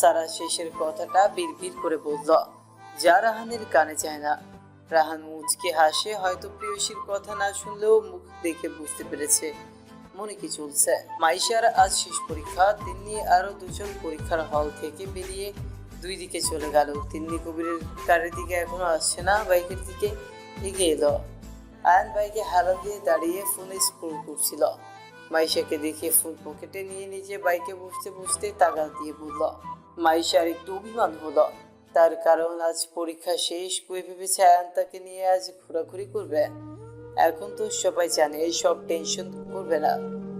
সারা শেষের কথাটা বিড়বিড় করে বলল, যা রাহানের কানে যায় না। রাহান মুচকে হাসে, হয়তো প্রিয়সীর কথা না শুনলেও মুখ দেখে বুঝতে পেরেছে মনে কি চলছে। মাইশার আজ শেষ পরীক্ষা। তিন্নি আরো দুজন পরীক্ষার হল থেকে বেরিয়ে দুই দিকে চলে গেল। তিন্নি কবিরের কারের দিকে এখনো আসছে না, বাইকের দিকে এগিয়ে এলো। আয়ান বাইকে হালা দিয়ে দাঁড়িয়ে ফোনে স্ক্রল করছিল। মাইশাকে দেখে ফোন পকেটে নিয়ে নিজে বাইকে বসতে বসতে তাগাল দিয়ে বলল। মাইশার একটু অভিমান হলো, তার কারণ আজ পরীক্ষা শেষ। কই ভেবেছে আয়ান তাকে নিয়ে আজ ঘোরাঘুরি করবে। এখন তো সবাই জানে সব টেনশন করবে না,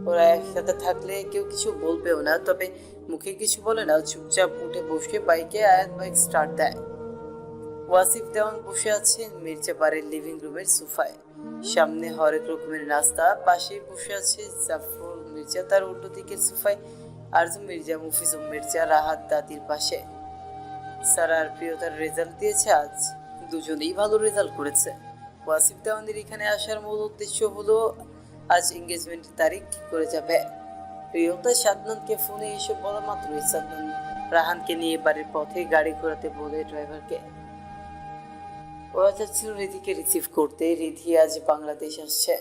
ওরা একসাথে থাকলে কেউ কিছু বলবেও না। তবে মুখে কিছু বলে না, চুপচাপ উঠে বসে বাইকে আয়ান বাইক স্টার্ট দেয়। ওয়াসিফ দেওয়ান বসে আছেন মির্জাপাড়ের লিভিং রুমের সোফায়। সামনে হরেক রকমের নাস্তা, পাশে বসে আছে জাফর মির্জা, তার উল্টো দিকের সোফায় আরজু মির্জা, মুফিজুম মির্জা রাহাত দাদির পাশে। সারা আর প্রিয়তার রেজাল্ট দিয়েছে আজ, দুজনেই ভালো রেজাল্ট করেছে। ওয়াসিফ দেওয়ানের এখানে আসার মূল উদ্দেশ্য হলো আজ এঙ্গেজমেন্টের তারিখ ঠিক করে যাবে। প্রিয়তা সাদনানকে ফোনে এসে বলা মাত্রই সাদনান রাহানকে নিয়ে বাড়ির পথে গাড়ি ঘোরাতে বলে ড্রাইভারকে। ওরা যাচ্ছিল রিধিকে রিসিভ করতে। রিধি আজ বাংলাদেশ আসছে।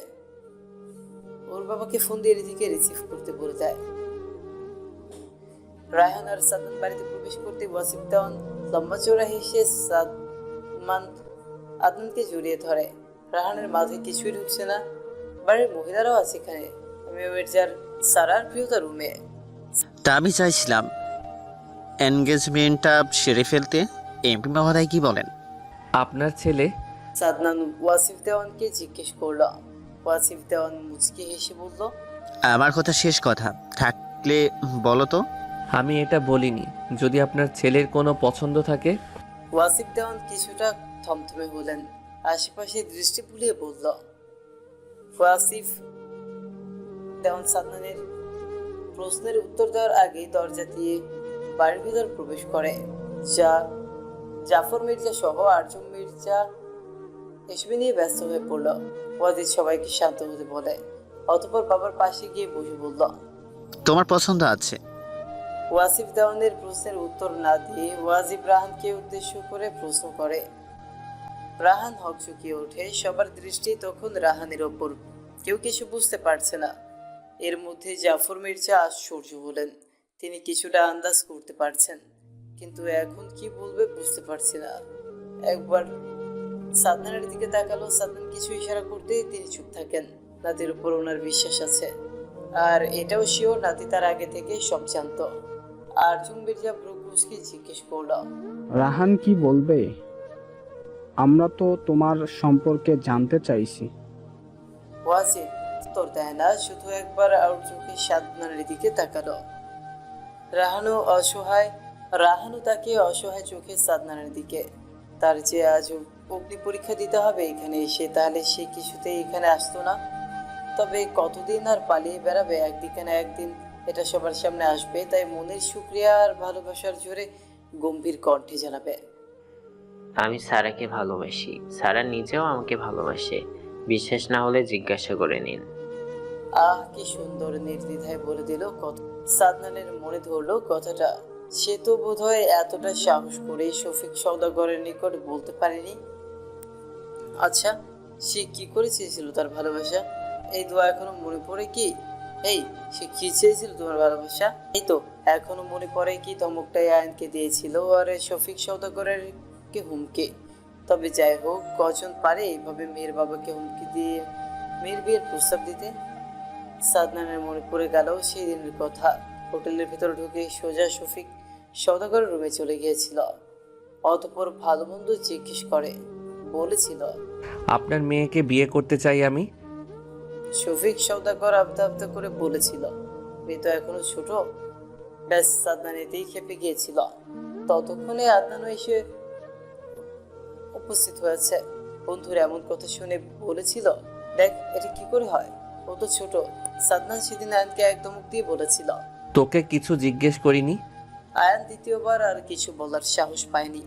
ওর বাবাকে ফোন দিয়ে রিধিকে রিসিভ করতে বলে দেয়। রায়হান আর সাদমান বাড়িতে প্রবেশ করতে ওয়াসিফ দেওয়ান লম্বা চৌড়া হেসে সাদমান আদনানকে জড়িয়ে ধরে। রাহানের মাঝে কিছুই ঢুকছে না। বাড়ির মহিলারাও আছে এখানে। আমি মির্জার সারার প্রিয়তা রুমে। তা আমি চাইছিলাম এনগেজমেন্টটা সেরে ফেলতে। এমপি মহোদয় কি বলেন? আপনার ছেলে? সাদনান ওয়াসিফ দেওয়ানকে জিজ্ঞেস করল। ওয়াসিফ দেওয়ান মুচকি হেসে বলল, আমার কথা শেষ কথা থাকলে বলো তো। আমি এটা বলিনি। যদি আপনার ছেলের কোনো পছন্দ থাকে। ওয়াসিফ দেওয়ান কিছুটা থমথমে হলেন, আশেপাশে দৃষ্টি বুলিয়ে বলল। ওয়াসিফ দেওয়ান সাদনানের প্রশ্নের উত্তর দেওয়ার আগেই দরজা দিয়ে বাড়ির ভিতর প্রবেশ করে। জাফর মির্জা সহ আরজুম মির্জা এসবি নিয়ে ব্যস্ত হয়ে পড়ল। ওয়াজিদ সবাইকে শান্ত হতে বলে, অতঃপর বাবার পাশে গিয়ে বসে বলল, তোমার পছন্দ আছে? ওয়াসিফ দেওয়ানের প্রশ্নের উত্তর না দিয়ে ওয়াজিব রাহানকে উদ্দেশ্য করে প্রশ্ন করে। রাহান হকচকিয়ে ওঠে। সবার দৃষ্টি তখন রাহানের ওপর। কেউ কিছু বুঝতে পারছে না। এর মধ্যে জাফর মির্জা আশ্চর্য হলেন। তিনি কিছুটা আন্দাজ করতে পারছেন, কিন্তু এখন কি বলবে বুঝতে পারছে না। একবার সাদনানের দিকে তাকালো। সাদনান কিছু ইশারা করতেই তিনি চুপ থাকেন। নাতির উপর ওনার বিশ্বাস আছে, আর এটাও শিওর নাতি তার আগে থেকে সব জানতো। আরজুম মির্জা ব্রুকুসকে জিজ্ঞেস করল, রাহান কি বলবে? আমরা তো তোমার সম্পর্কে জানতে চাইছি। ওয়াজিদ উত্তর দেয় না, শুধু একবার আর চোখে সাদনানের দিকে তাকালো। রাহানও তাকে অসহায় চোখে সাদনানের দিকে। তার যে আজ অগ্নি পরীক্ষা দিতে হবে এখানে এসে, তাহলে সে কিছুতেই এখানে আসতো না। তবে কতদিন আর পালিয়ে বেড়াবে? একদিকে না একদিন এটা সবার সামনে আসবে। তাই মনের শুকরিয়া আর ভালোবাসার জোরে গম্ভীর কণ্ঠে জানাবে, আমি সারাকে ভালোবাসি। সারা নিজেও আমাকে ভালোবাসে। বিশ্বাস না হলে জিজ্ঞাসা করে নিন। আহ কি সুন্দর নির্দ্বিধায় বলে দিল কথা। সাদনানের মনে ধরলো কথাটা সে তো বোধহয় এতটা সাহস করে শফিক সওদাগরের নিকট বলতে পারেনি। আচ্ছা, সে কি করে চেয়েছিল তার ভালোবাসা? এই দোয়া এখনো মনে পড়ে কি? এই, সে কি চেয়েছিল তোমার ভালোবাসা? এই তো এখনো মনে পড়ে কি ধমকটাই আয়নকে দিয়েছিল আর শফিক সওদাগরের কে হুমকি। তবে যাই হোক, কজন পারে এইভাবে মেয়ের বাবাকে হুমকি দিয়ে মেয়ের বিয়ের প্রস্তাব দিতে? সাদনানের মনে পড়ে গেল সেই দিনের কথা। হোটেলের ভেতর ঢুকে সোজা শফিক সওদাগরের রুমে চলে গিয়েছিল। অতঃপর ভালো মন্দ জিজ্ঞেস করে বলেছিল, আপনার মেয়েকে বিয়ে করতে চাই আমি। শফিক সওদাগর আবদা আবদা করে বলেছিল, মেয়ে তো এখনো ছোট। ব্যাস, সাদনান এতেই খেপে গিয়েছিল। ততক্ষণে আদনানও এসে উপস্থিত হয়েছে। বন্ধুর এমন কথা শুনে বলেছিল, দেখ এটা কি করে হয়, ও তো ছোট। সাদনান সেদিন আয়নকে একদম দিয়ে বলেছিল। তোকে কিছু জিজ্ঞেস করিনি। আয়ান দ্বিতীয়বার আর কিছু বলার সাহস পায়নি।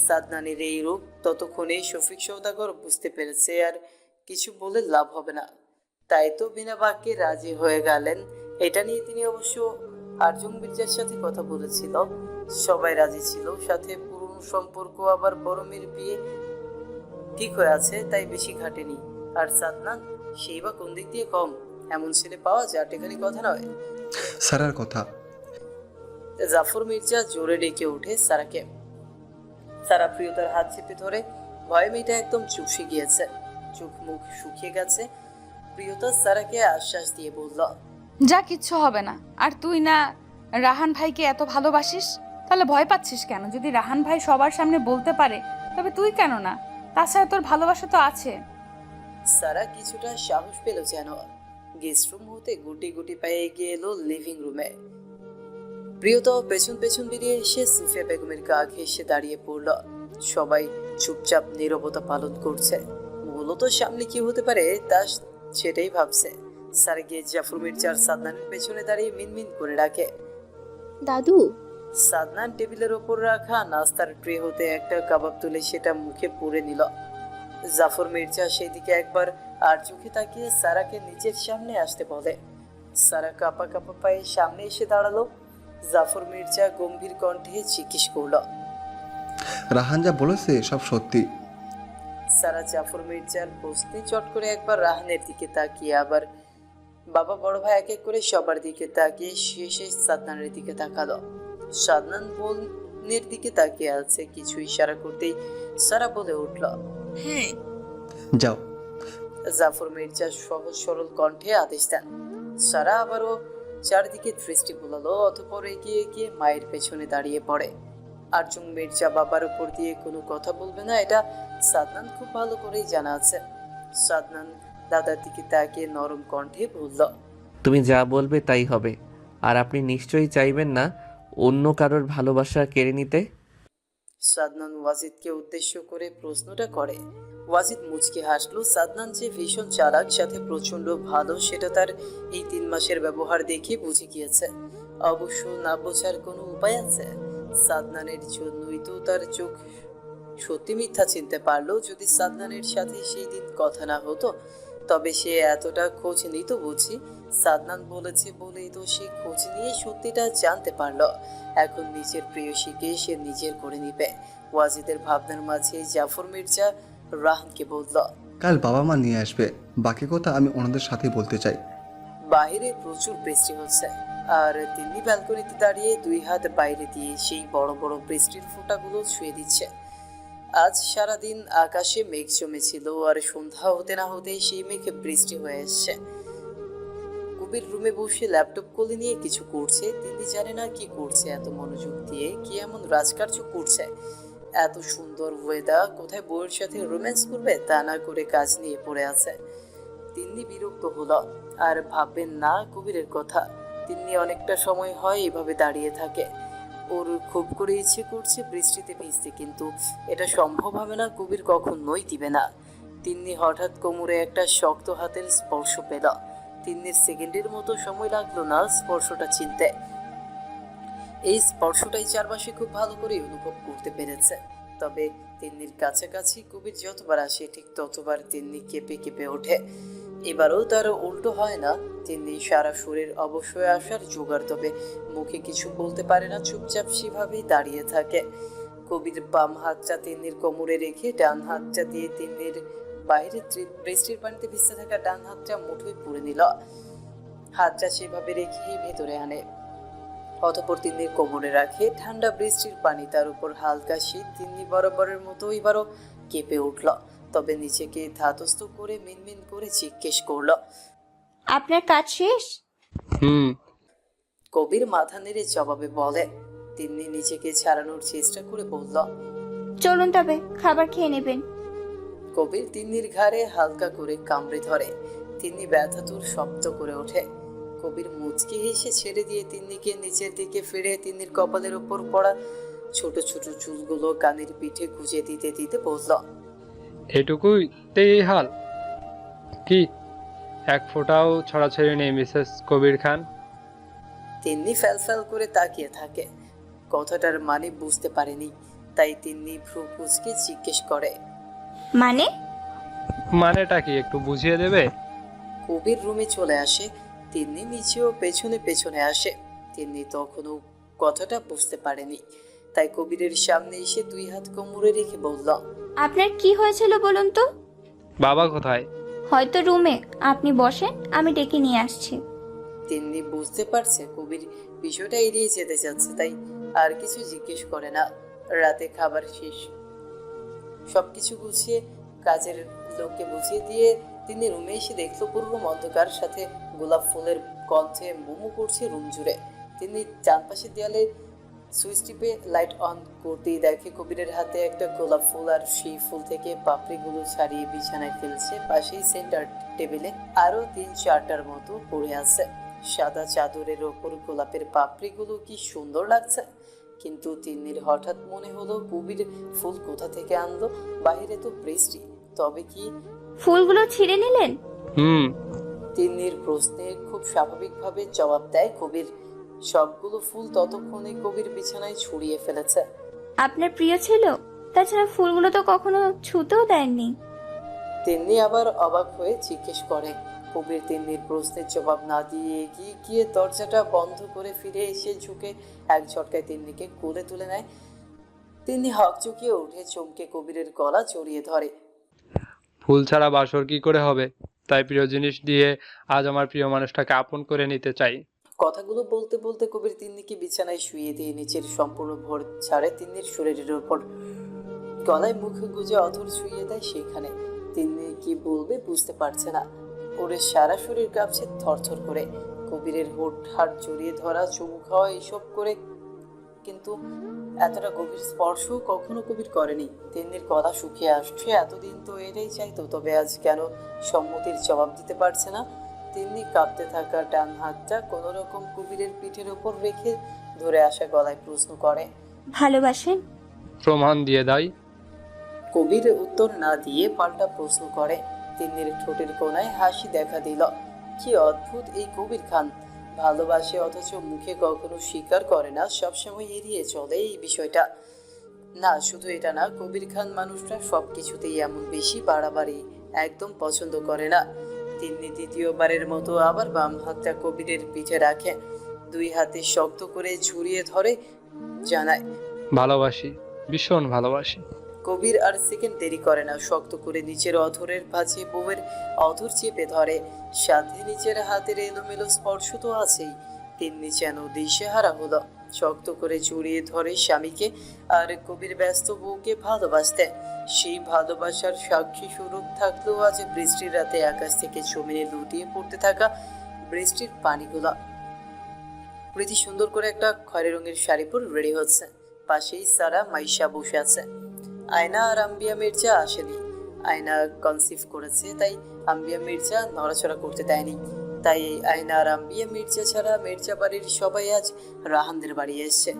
সাদনানের এই রূপ ততক্ষণে শফিক সওদাগর বুঝতে পেরেছে আর কিছু বলে লাভ হবে না। তাই তো বিনা বাক্যে রাজি হয়ে গেলেন। এটা নিয়ে তিনি অবশ্য আরজুম মির্জার সাথে কথা বলেছিল, সবাই রাজি ছিল, সাথে পুরনো সম্পর্ক, আবার বড় মেয়ের বিয়ে ঠিক হয়ে আছে, তাই বেশি ঘাটেনি। আর সাদনান, সেই বা কোন দিক দিয়ে কম? এমন ছেলে পাওয়া যার টেকানি কথা নয়। সারার কথা। জাফর মির্জা জোরে ডেকে ওঠে সারাকে। সারা প্রিয়তার হাত চেপে ধরে, ভয়ে মেয়েটা একদম চুপসে গিয়েছে, চোখ মুখ শুকিয়ে গেছে। প্রিয়তা সারাকে আশ্বাস দিয়ে বলল, যা কিচ্ছু হবে না। আর তুই না রাহান ভাইকে এত ভালোবাসিস, তাহলে ভয় পাচ্ছিস কেন? যদি রাহান ভাই সবার সামনে বলতে পারে, তবে তুই কেন না? তাছাড়া তোর ভালোবাসা তো আছে। সারা কিছুটা সাহস পেল যেন। গেস্ট রুম হতে গুটি গুটি পায়ে এগিয়ে এলো লিভিং রুমে। প্রিয়তাও পেছন পেছন বেরিয়ে এসে সুফিয়া বেগমের গা ঘেঁষে দাঁড়িয়ে পড়ল। সবাই চুপচাপ নীরবতা পালন করছে। মূলত সামনে কি হতে পারে তা সেটাই ভাবছে। সারা গিয়ে জাফর মির্জার সাদনানের পেছনে দাঁড়িয়ে মিনমিন করে ডাকে, দাদু। সাদনান টেবিলের ওপর রাখা নাস্তার ট্রে হতে একটা কাবাব তুলে সেটা মুখে পুরে নিল। জাফর মির্জা সেদিকে একবার আর চোখে তাকিয়ে সারাকে নিজের সামনে আসতে বলে। সারা কাপা কাপা পায়ে সামনে এসে দাঁড়ালো। জাফর মির্জা গম্ভীর কণ্ঠে জিজ্ঞেস করল, রাহান যা বলেছে সব সত্যি? সারা জাফর মির্জার প্রশ্নে চট করে একবার রাহানের দিকে তাকিয়ে, আবার বাবা বড় ভাই এক এক করে সবার দিকে তাকিয়ে শেষে সাদনানের দিকে তাকালো। সাদনান বোনের দিকে তাকিয়ে আছে, কিছু ইশারা করতেই সারা বলে উঠল, হ্যাঁ। যাও। জাফর মির্জা সহজ সরল কণ্ঠে আদেশ দেন। সারা আবারও চারদিকে দৃষ্টি বুলালো, অতঃপর এগিয়ে গিয়ে মায়ের পেছনে দাঁড়িয়ে পড়ে। আরজুম মির্জা বাবার উপর দিয়ে কোনো কথা বলবে না, এটা সাদনান খুব ভালো করেই জানা আছে। সাদনান দাদার দিকে তাকিয়ে নরম কণ্ঠে বলল, তুমি যা বলবে তাই হবে। আর আপনি নিশ্চয়ই চাইবেন না অন্য কারোর ভালোবাসা কেড়ে নিতে। সাদনান ওয়াজিদকে উদ্দেশ্য করে প্রশ্নটা করে। ওয়াজিদ মুচকি হাসলো। সাদনান যে ভীষণ চালাক, সাথে প্রচন্ড ভালো, সেটা তার এই 3 মাসের ব্যবহার দেখে বুঝে গিয়েছে। অবশ্য না বোঝার কোনো উপায় আছে? সাদনানের জন্যই তো তার চোখ সত্যি মিথ্যা চিনতে পারলো। যদি সাদনানের সাথে সেই দিন কথা না হতো, তবে সে এতটা খোঁজ নিত বুঝি? সাদনান বলেছে বলেই তো সে খোঁজ নিয়ে সত্যিটা জানতে পারলো। এখন নিজের প্রেয়সীকে সে নিজের করে নিবে। ওয়াজিদের ভাবনার মাঝে জাফর মির্জা রাহানকে বলল, কাল বাবা মা নিয়ে আসবে, বাকি কথা আমি ওনাদের সাথে বলতে চাই। বাইরে প্রচুর বৃষ্টি হচ্ছে, আর তিনি ব্যালকনিতে দাঁড়িয়ে 2 হাত বাইরে দিয়ে সেই বড় বড় বৃষ্টির ফোঁটাগুলো ছুঁয়ে দিচ্ছে। আজ সারাদিন আকাশে মেঘ জমেছিল, আর সন্ধ্যা হতে না হতেই সেই মেঘে বৃষ্টি হয়ে এসছে। কবির রুমে বসে ল্যাপটপ কোলে নিয়ে কিছু করছে। তিনি জানে না কি করছে, এত মনোযোগ দিয়ে কি এমন রাজকার্য করছে। এত সুন্দর ওয়েদার, কোথায় বউয়ের সাথে রোম্যান্স করবে তা না করে কাজ নিয়ে পড়ে আছে। তিনি বিরক্ত হলো। আর ভাববেন না কবিরের কথা। তিনি অনেকটা সময় হয় এভাবে দাঁড়িয়ে থাকে। ওর খুব করে ইচ্ছে করছে বৃষ্টিতে ভিজতে, কিন্তু এটা সম্ভব হবে না, কবির কখনোই দিবে না। তিনি হঠাৎ কোমরে একটা শক্ত হাতের স্পর্শ পেল। তিন্নির সেকেন্ডের মতো সময় লাগলো না স্পর্শটা চিনতে। এই স্পর্শটাই চারপাশে খুব ভালো করে অনুভব করতে পেরেছে। তবে তিন্নির কাছাকাছি কবির যতবার আসে, ঠিক ততবার তিন্নি কেঁপে কেঁপে ওঠে। এবারও তার উল্টো হয় না। তিন্নি সারা শরীর অবশ্যই আসার জোগাড়, তবে মুখে কিছু বলতে পারে না, চুপচাপ সেভাবেই দাঁড়িয়ে থাকে। কবির বাম হাতটা তিন্নির কোমরে রেখে ডান হাতটা দিয়ে তিন্নির বাইরে বৃষ্টির পানিতে ভিজতে থাকা ডান হাতটা মুঠোয় পুরে নিল। হাতটা সেভাবে রেখেই ভেতরে আনে। অতঃপর তিন্নির কোমরে রাখে। ঠান্ডা বৃষ্টির পানি, তার উপর হালকা শীত। তিন্নি বরাবরের মতো এবারও কেঁপে উঠল, তবে নিজেকে ধাতস্থ করে মিনমিন করে জিজ্ঞেস করল, আপনার কাজ শেষ? কবির মাথা নেড়ে জবাবে বলে। তিন্নি নিজেকে ছাড়ানোর চেষ্টা করে বলল, চলুন তবে খাবার খেয়ে নেবেন। কবির তিন্নির ঘাড়ে হালকা করে কামড়ে ধরে। তিন্নি ব্যথাতুর শব্দ করে ওঠে। কবির মুচকি হেসে ছেড়ে দিয়ে তিন্নিকে নিচের দিকে ফিরে তিন্নির কপালের উপর পড়া ছোট ছোট চুলগুলো কানের পিঠে গুজে দিতে দিতে বলল, এটুকুতে এই হাল? কি এক ফোঁটাও ছড়াছড়ি নেই মিসেস কবির খান? তিন্নি ফ্যাল করে তাকিয়ে থাকে। কথাটার মানে বুঝতে পারেনি, তাই তিন্নি ভ্রু কুঁচকে জিজ্ঞেস করে, মানে? মানেটা কি একটু বুঝিয়ে দেবে? কবির রুমে চলে আসে। তিন্নি নিচেও পেছনে পেছনে আসে। তিন্নি তখনও কথাটা বুঝতে পারেনি, তাই কবিরের সামনে এসে 2 হাত কোমরে রেখে বলল, আপনার কি হয়েছিল বলুন তো? বাবা কোথায়? হয়তো রুমে। আপনি বসেন, আমি ডেকে নিয়ে আসছি। তিন্নি বুঝতে পারছে কবির বিষয়টা এড়িয়ে যেতে চাচ্ছে, তাই আর কিছু জিজ্ঞেস করে না। রাতে খাবার শেষ, সবকিছু গুছিয়ে কাজের লোককে বুঝিয়ে দিয়ে তিনি রুমে এসে দেখলো পুরো অন্ধকার, সাথে গোলাপ ফুলের গন্ধে মোমো করছে রুম জুড়ে। তিনি ডান পাশের দেয়ালে সুইচ টিপে লাইট অন করতেই দেখে কবিরের হাতে একটা গোলাপ ফুল, আর সেই ফুল থেকে পাপড়িগুলো ছাড়িয়ে বিছানায় ফেলছে। পাশেই সেন্টার টেবিলে আরো 3-4টার মতো পড়ে আছে। সাদা চাদরের ওপর গোলাপের পাপড়িগুলো কি সুন্দর লাগছে, কিন্তু তিন্নির হঠাৎ মনে হলো কবির ফুল কোথা থেকে আনলো? বাইরে তো বৃষ্টি, তবে কি? ফুলগুলো ছিঁড়ে নিলেন? হুম। তিন্নির প্রশ্নে খুব স্বাভাবিকভাবে জবাব দেয় কবির। সবগুলো ফুল ততক্ষণে কবির বিছানায় ছড়িয়ে ফেলেছে। আপনার প্রিয় ছিল? তাছাড়া ফুলগুলো তো কখনো ছুতেও দেননি। তিন্নি আবার অবাক হয়ে জিজ্ঞেস করে। কবির তিন্নির প্রশ্নের জবাব না দিয়ে এগিয়ে গিয়ে দরজাটা বন্ধ করে ফিরে এসে ঝুঁকে এক ঝটকায় তিন্নিকে কোলে তুলে নেয়। তিন্নি হকচকিয়ে উঠে চমকে কবিরের গলা জড়িয়ে ধরে। ফুল ছাড়া বাসর কি করে হবে? তাই প্রিয় জিনিস দিয়ে আজ আমার প্রিয় মানুষটাকে আপন করে নিতে চাই। কথাগুলো বলতে বলতে কবির তিন্নিকে বিছানায় শুইয়ে দিয়ে নিচের সম্পূর্ণ ভর ছাড়ে তিন্নির শরীরের ওপর। গলায় মুখ গুজে অধর ছুঁয়ে দেয় সেখানে। তিন্নি কি বলবে বুঝতে পারছে না। ওরে সারা শরীর কাঁপছে থরথর করে। কবিরের হোঠ হাট জড়িয়ে ধরা, চুমু খাওয়া, এসব করে, কিন্তু এতটা গভীর স্পর্শ কখনো কবির করেনি। তিন্নির গলা শুকিয়ে আসছে। এতদিন তো এটাই চাইতো, তবে আজ কেন সম্মতির জবাব দিতে পারছে না? তিন্নি কাঁপতে থাকা ডান হাতটা কোনো রকম কবিরের পিঠের ওপর রেখে ধরে আসা গলায় প্রশ্ন করে, ভালোবাসেন? প্রমাণ দিয়ে দেয়। কবির উত্তর না দিয়ে পাল্টা প্রশ্ন করে। তিন্নির ঠোঁটের কোণায় হাসি দেখা দিল। কি অদ্ভুত এই কবির খান! ভালোবাসে অথচ মুখে কখনো স্বীকার করে না, সবসময় এড়িয়ে চলে এই বিষয়টা। না, শুধু এটা না, কবির খান মানুষটা সবকিছুতেই এমন বেশি বাড়াবাড়ি একদম পছন্দ করে না। তিন্নি দ্বিতীয়বারের মতো আবার বাম হাতটা কবিরের পিঠে রাখে, 2 হাতে শক্ত করে ঝুরিয়ে ধরে জানায়, ভালোবাসি, ভীষণ ভালোবাসি। কবির আর সেকেন্ড দেরি করে না, শক্ত করে নিচের অধরের ভাঁজে বউয়ের অধর চেপে ধরে, সাথে নিচের হাতের এলোমেলো স্পর্শ তো আছেই। তিন্নি যেন দিশেহারা হলো। শক্ত করে জড়িয়ে ধরে স্বামীকে, আর কবির ব্যস্ত বউকে ভালোবাসতে। সেই ভালোবাসার সাক্ষী স্বরূপ থাকলো আজ বৃষ্টির রাতে আকাশ থেকে জমিনে লুটিয়ে পড়তে থাকা বৃষ্টির পানিগুলো। প্রীতি সুন্দর করে একটা খয়েরি রঙের শাড়ি পরে রেডি হচ্ছে। পাশেই সারা মাইশা বসে আছে। আয়না আর আম্বিয়া মির্জা আসেনি। আয়না কনসিভ করেছে, তাই আম্বিয়া মির্জা নড়াচড়া করতে দেয়নি। তাই এই আয়না আর আম্বিয়া মির্জা ছাড়া মির্জা বাড়ির সবাই আজ রাহানদের বাড়ি এসছে।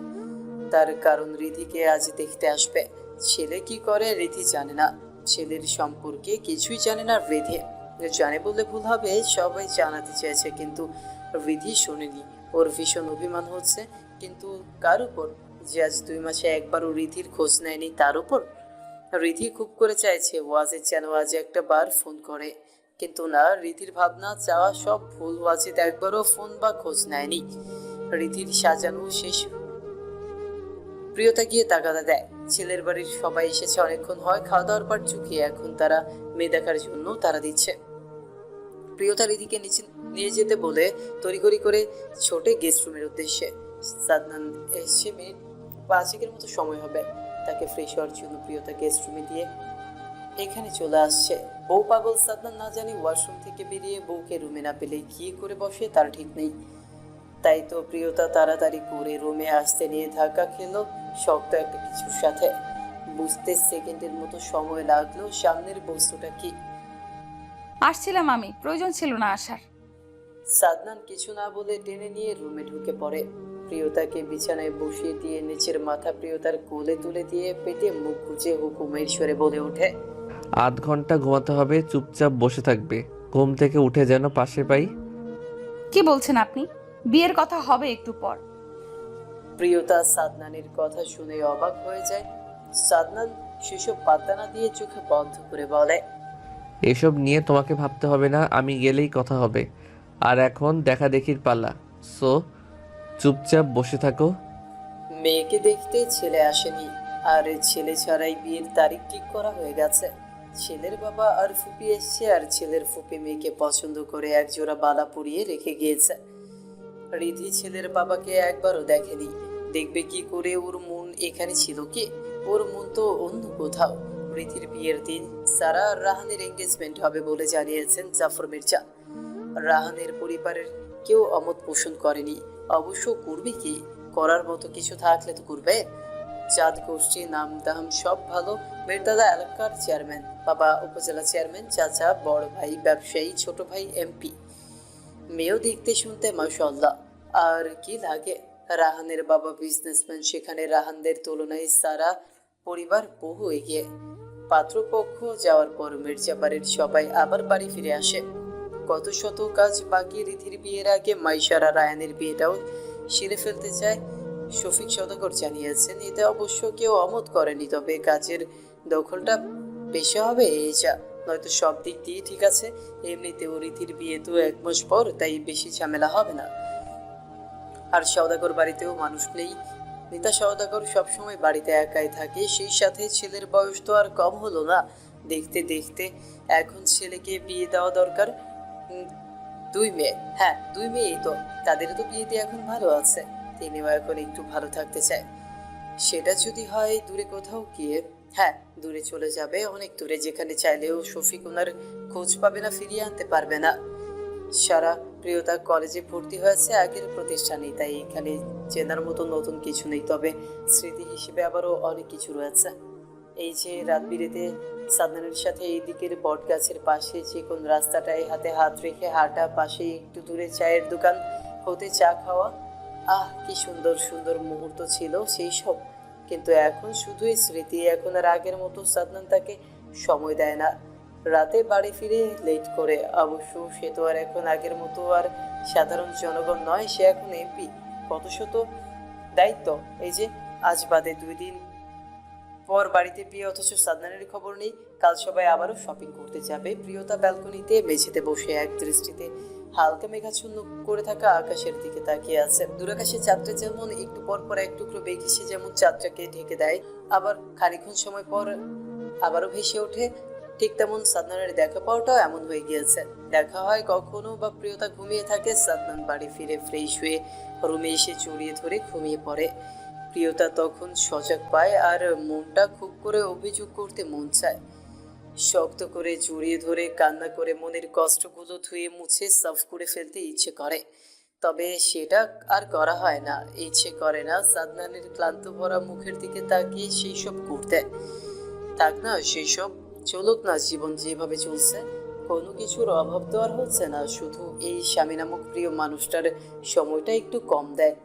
তার কারণ রিধিকে আজ দেখতে আসবে। ছেলে কি করে রিধি জানে না, ছেলের সম্পর্কে কিছুই জানে না রিধি। জানে বললে ভুল হবে, সবাই জানাতে চেয়েছে কিন্তু রিধি শোনেনি। ওর ভীষণ অভিমান হচ্ছে, কিন্তু কার উপর? যে আজ 2 মাসে একবারও রিধির খোঁজ নেয়নি তার উপর। রিধি খুব করে চাইছে ওয়াজেদ যেন আজ একটা বার ফোন করে, কিন্তু না, রিধির ভাবনা চাওয়া সব ভুল। ওয়াজেদ একবারও ফোন বা খোঁজ নেয়নি। রিধির সাজানো শেষ। প্রিয়তা গিয়ে তাগাদা দেয়। ছেলের বাড়ির সবাই এসেছে অনেকক্ষণ হয়, খাওয়া দাওয়ার পর চুকিয়ে এখন তারা মেয়ে দেখার জন্য তারা দিচ্ছে। প্রিয়তা রিধিকে নিচে নিয়ে যেতে বলে তড়িঘড়ি করে ছোটে গেস্ট রুমের উদ্দেশ্যে। সাদনান এসে মিনিট 5-এর মতো সময় হবে। তাকে ফ্রেশ হওয়ার জন্য প্রিয়তা গেস্ট রুমে দিয়ে এখানে চলে আসছে। বউ পাগল সাদনান না জানি ওয়াশরুম থেকে বেরিয়ে বউকে রুমে না পেলে কি করে বসে তার ঠিক নেই। তাই তো প্রিয়তা তাড়াতাড়ি করে রুমে আসতে নিয়ে ধাক্কা খেলো শক্ত একটা কিছুর সাথে। বুঝতে সেকেন্ডের মতো সময় লাগলো সামনের বস্তুটা কি। আসছিলাম আমি, প্রয়োজন ছিল না আসার। সাদনান কিছু না বলে টেনে নিয়ে রুমে ঢুকে পড়ে। প্রিয়তাকে বিছানায় বসিয়ে দিয়ে নিচের মাথা প্রিয়তার কোলে তুলে দিয়ে পেটে মুখ গুজে হুকুমের স্বরে বলে ওঠে, 8 ঘন্টা ঘুমাতে হবে, চুপচাপ বসে থাকবে। ঘুম থেকে উঠে যেন পাশে পাই। কি বলছেন আপনি? বিয়ের কথা হবে একটু পর। প্রিয়তা সাদনানের কথা শুনে অবাক হয়ে যায়। সাদনান সেসব পাত্তা না দিয়ে চোখে বন্ধ করে বলে, এসব নিয়ে তোমাকে ভাবতে হবে না, আমি গেলেই কথা হবে। আর এখন দেখা দেখির পালা। সো চুপচাপ বসে থাকো। মেয়েকে দেখতে ছেলে আসেনি, আর ছেলে ছাড়াই বিয়ের তারিখ ঠিক করা হয়ে গেছে। ছেলের বাবা আর ফুপি এসছে, আর ছেলের ফুপি মেয়েকে পছন্দ করে এক জোড়া বালা পরিয়ে রেখে গিয়েছে। রিধি ছেলের বাবাকে একবারও দেখেনি, দেখবে কি করে? ওর মন এখানে ছিল কি? ওর মন তো অন্য কোথাও। রিধির বিয়ের দিন সারা আর রাহানের এঙ্গেজমেন্ট হবে বলে জানিয়েছেন জাফর মির্জা। রাহানের পরিবারের কেউ অমত পোষণ করেনি, অবশ্য করবে কি? করার মতো কিছু থাকলে তো করবে। চাঁদ গোষ্ঠী নাম দাম সব ভালো। মির্দাদা এলাকার চেয়ারম্যান, বাবা উপজেলা চেয়ারম্যান, চাচা বড় ভাই ব্যবসায়ী, ছোট ভাই এমপি। মেয়েও দেখতে শুনতে মাশাআল্লাহ, আর কি লাগে? রাহানের বাবা বিজনেসম্যান, সেখানে রাহানদের তুলনায় সারা পরিবার বহু এগিয়ে। পাত্রপক্ষ যাওয়ার পর মির্জা বাড়ির সবাই আবার বাড়ি ফিরে আসে। কত শত কাজ বাকি রিধির বিয়ের আগে মাইশারা রায়ানের বিয়েটাও সেরে ফেলতে চায়। শফিক সদাগর জানিয়েছেন এতে অবশ্য কেউ অমত করেনি, তবে কাজের দখলটা বেশি হবে এই যা, নয়তো সব দিক দিয়ে ঠিক আছে। এমনিতেও রিধির বিয়ে তো 1 মাস পর, তাই বেশি ঝামেলা হবে না। আর সওদাগর বাড়িতেও মানুষ নেই। নিতা সওদাগর সবসময় বাড়িতে একাই থাকে, সেই সাথে ছেলের বয়স তো আর কম হলো না। দেখতে দেখতে এখন ছেলেকে বিয়ে দেওয়া দরকার। 2 মেয়ে, হ্যাঁ 2 মেয়েই তো, তাদের তো বিয়েতে এখন ভালো আছে। তিনিও এখন একটু ভালো থাকতে চায়। সেটা যদি হয় দূরে কোথাও গিয়ে, হ্যাঁ দূরে চলে যাবে, অনেক দূরে, যেখানে চাইলেও শফিক ওনার খোঁজ পাবে না, ফিরিয়ে আনতে পারবে না। সারা প্রিয়তা কলেজে ভর্তি হয়েছে আগের প্রতিষ্ঠানে, তাই এখানে চেনার মতো নতুন কিছু নেই, তবে স্মৃতি হিসেবে আবারও অনেক কিছু রয়েছে। এই যে রাত বিরেতে সাদনানের সাথে এই দিকের বট গাছের পাশে যে কোন রাস্তাটায় হাতে হাত রেখে হাঁটা, পাশে একটু দূরে চায়ের দোকান হতে চা খাওয়া, আহ কি সুন্দর সুন্দর মুহূর্ত ছিল সেই সব। কিন্তু এখন শুধুই স্মৃতি। এখন আর আগের মতো সাদনান তাকে সময় দেয় না, রাতে বাড়ি ফিরে লেট করে। অবশ্য সে তো আর এখন আগের মতো আর সাধারণ জনগণ নয়, সে এখন এমপি, কত শত দায়িত্ব। এই যে আজ বাদে 2 দিন পর বাড়িতে বিয়ে, অথচ সাদনানের খবর নেই। কাল সবাই আবারও শপিং করতে যাবে। প্রিয়তা ব্যালকনিতে মেঝেতে বসে এক দৃষ্টিতে হালকা মেঘাচ্ছন্ন করে থাকা আকাশের দিকে তাকিয়ে আছে। দূরাকাশে চাঁদটা যেমন একটু পর পর এক টুকরো বেঁকে সে যেমন চাঁদটাকে ঢেকে দেয়, আবার খানিকক্ষণ সময় পর আবারও ভেসে ওঠে, ঠিক তেমন সাদনানের দেখা পাওয়াটাও এমন হয়ে গিয়েছে। দেখা হয় কখনো বা প্রিয়তা ঘুমিয়ে থাকে, সাদনান বাড়ি ফিরে ফ্রেশ হয়ে রুমে এসে জড়িয়ে ধরে ঘুমিয়ে পড়ে। প্রিয়তা তখন সজাগ পায়, আর মনটা খুব করে অভিযোগ করতে মন চায়। শক্ত করে জড়িয়ে ধরে কান্না করে মনের কষ্টগুলো ধুয়ে মুছে সাফ করে ফেলতে ইচ্ছে করে, তবে সেটা আর করা হয় না। ইচ্ছে করে না সাদনানের ক্লান্ত ভরা মুখের দিকে তাকিয়ে সেই সব করতে। থাক না সেই সব, চলুক না জীবন যেভাবে চলছে। কোনো কিছুর অভাব তো আর হচ্ছে না, শুধু এই স্বামী নামক প্রিয় মানুষটার সময়টা একটু কম দেয়,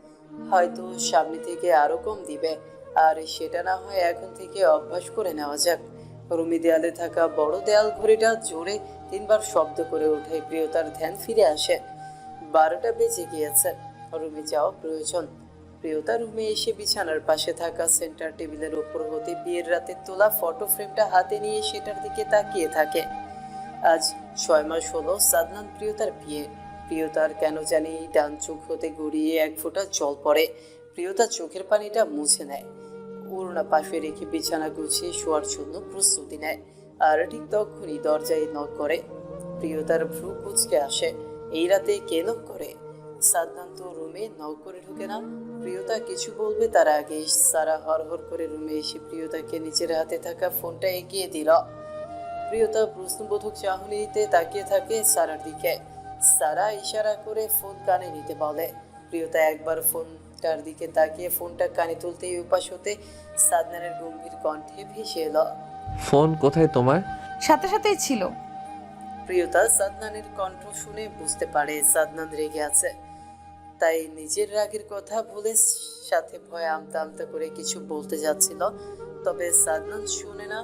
হয়তো সামনে থেকে আরো কম দিবে। আর সেটা না হয় এখন থেকে অভ্যাস করে নেওয়া যাক। রুমি দেয়ালে থাকা বড় দেয়াল ঘড়িটা জোরে 3 বার শব্দ করে ওঠে। প্রিয়তার ধ্যান ফিরে আসে। 12টা বেজে গিয়েছে, রুমে যাওয়া প্রয়োজন। প্রিয়তা রুমে এসে বিছানার পাশে থাকা সেন্টার টেবিলের ওপর হতে বিয়ের রাতে তোলা ফটো ফ্রেমটা হাতে নিয়ে সেটার দিকে তাকিয়ে থাকে। আজ 6 মাস হলো সাদনান প্রিয়তার বিয়ে। প্রিয়তার কেন জানি ডান চোখ হতে গড়িয়ে 1 ফোঁটা জল পড়ে। প্রিয়তা চোখের পানিটা মুছে নেয়, ওড়না পাশে রেখে বিছানা গুছিয়ে শোয়ার জন্য প্রস্তুতি নেয়। আর ঠিক তখনই দরজায় নক করে। প্রিয়তার ভ্রু কুঁচকে আসে। এই রাতে কে নক করে? সাদনান তো রুমে নক করে ঢুকে না। প্রিয়তা কিছু বলবে তার আগে সারা হরহর করে রুমে এসে প্রিয়তাকে নিজের হাতে থাকা ফোনটা এগিয়ে দিল। প্রিয়তা প্রশ্নবোধক চাহনিতে তাকিয়ে থাকে সারার দিকে। সারা ইশারা করে ফোন কানে নিতে বলে। প্রিয়তা একবার ফোনটার দিকে তাকিয়ে ফোনটা কানে তুলতেই উপাস হতে সাদনানের গম্ভীর কণ্ঠে ভেসে এলো, ফোন কোথায় তোমার? সাথে সাথেই ছিল। প্রিয়তা সাদনানের কণ্ঠ শুনে বুঝতে পারে সাদনান রেগে আছে, তাই নিজের রাগের কথা ভুলে সাথে ভয়ে আমতা আমতা করে কিছু বলতে যাচ্ছিল, তবে সাদনান শুনে না।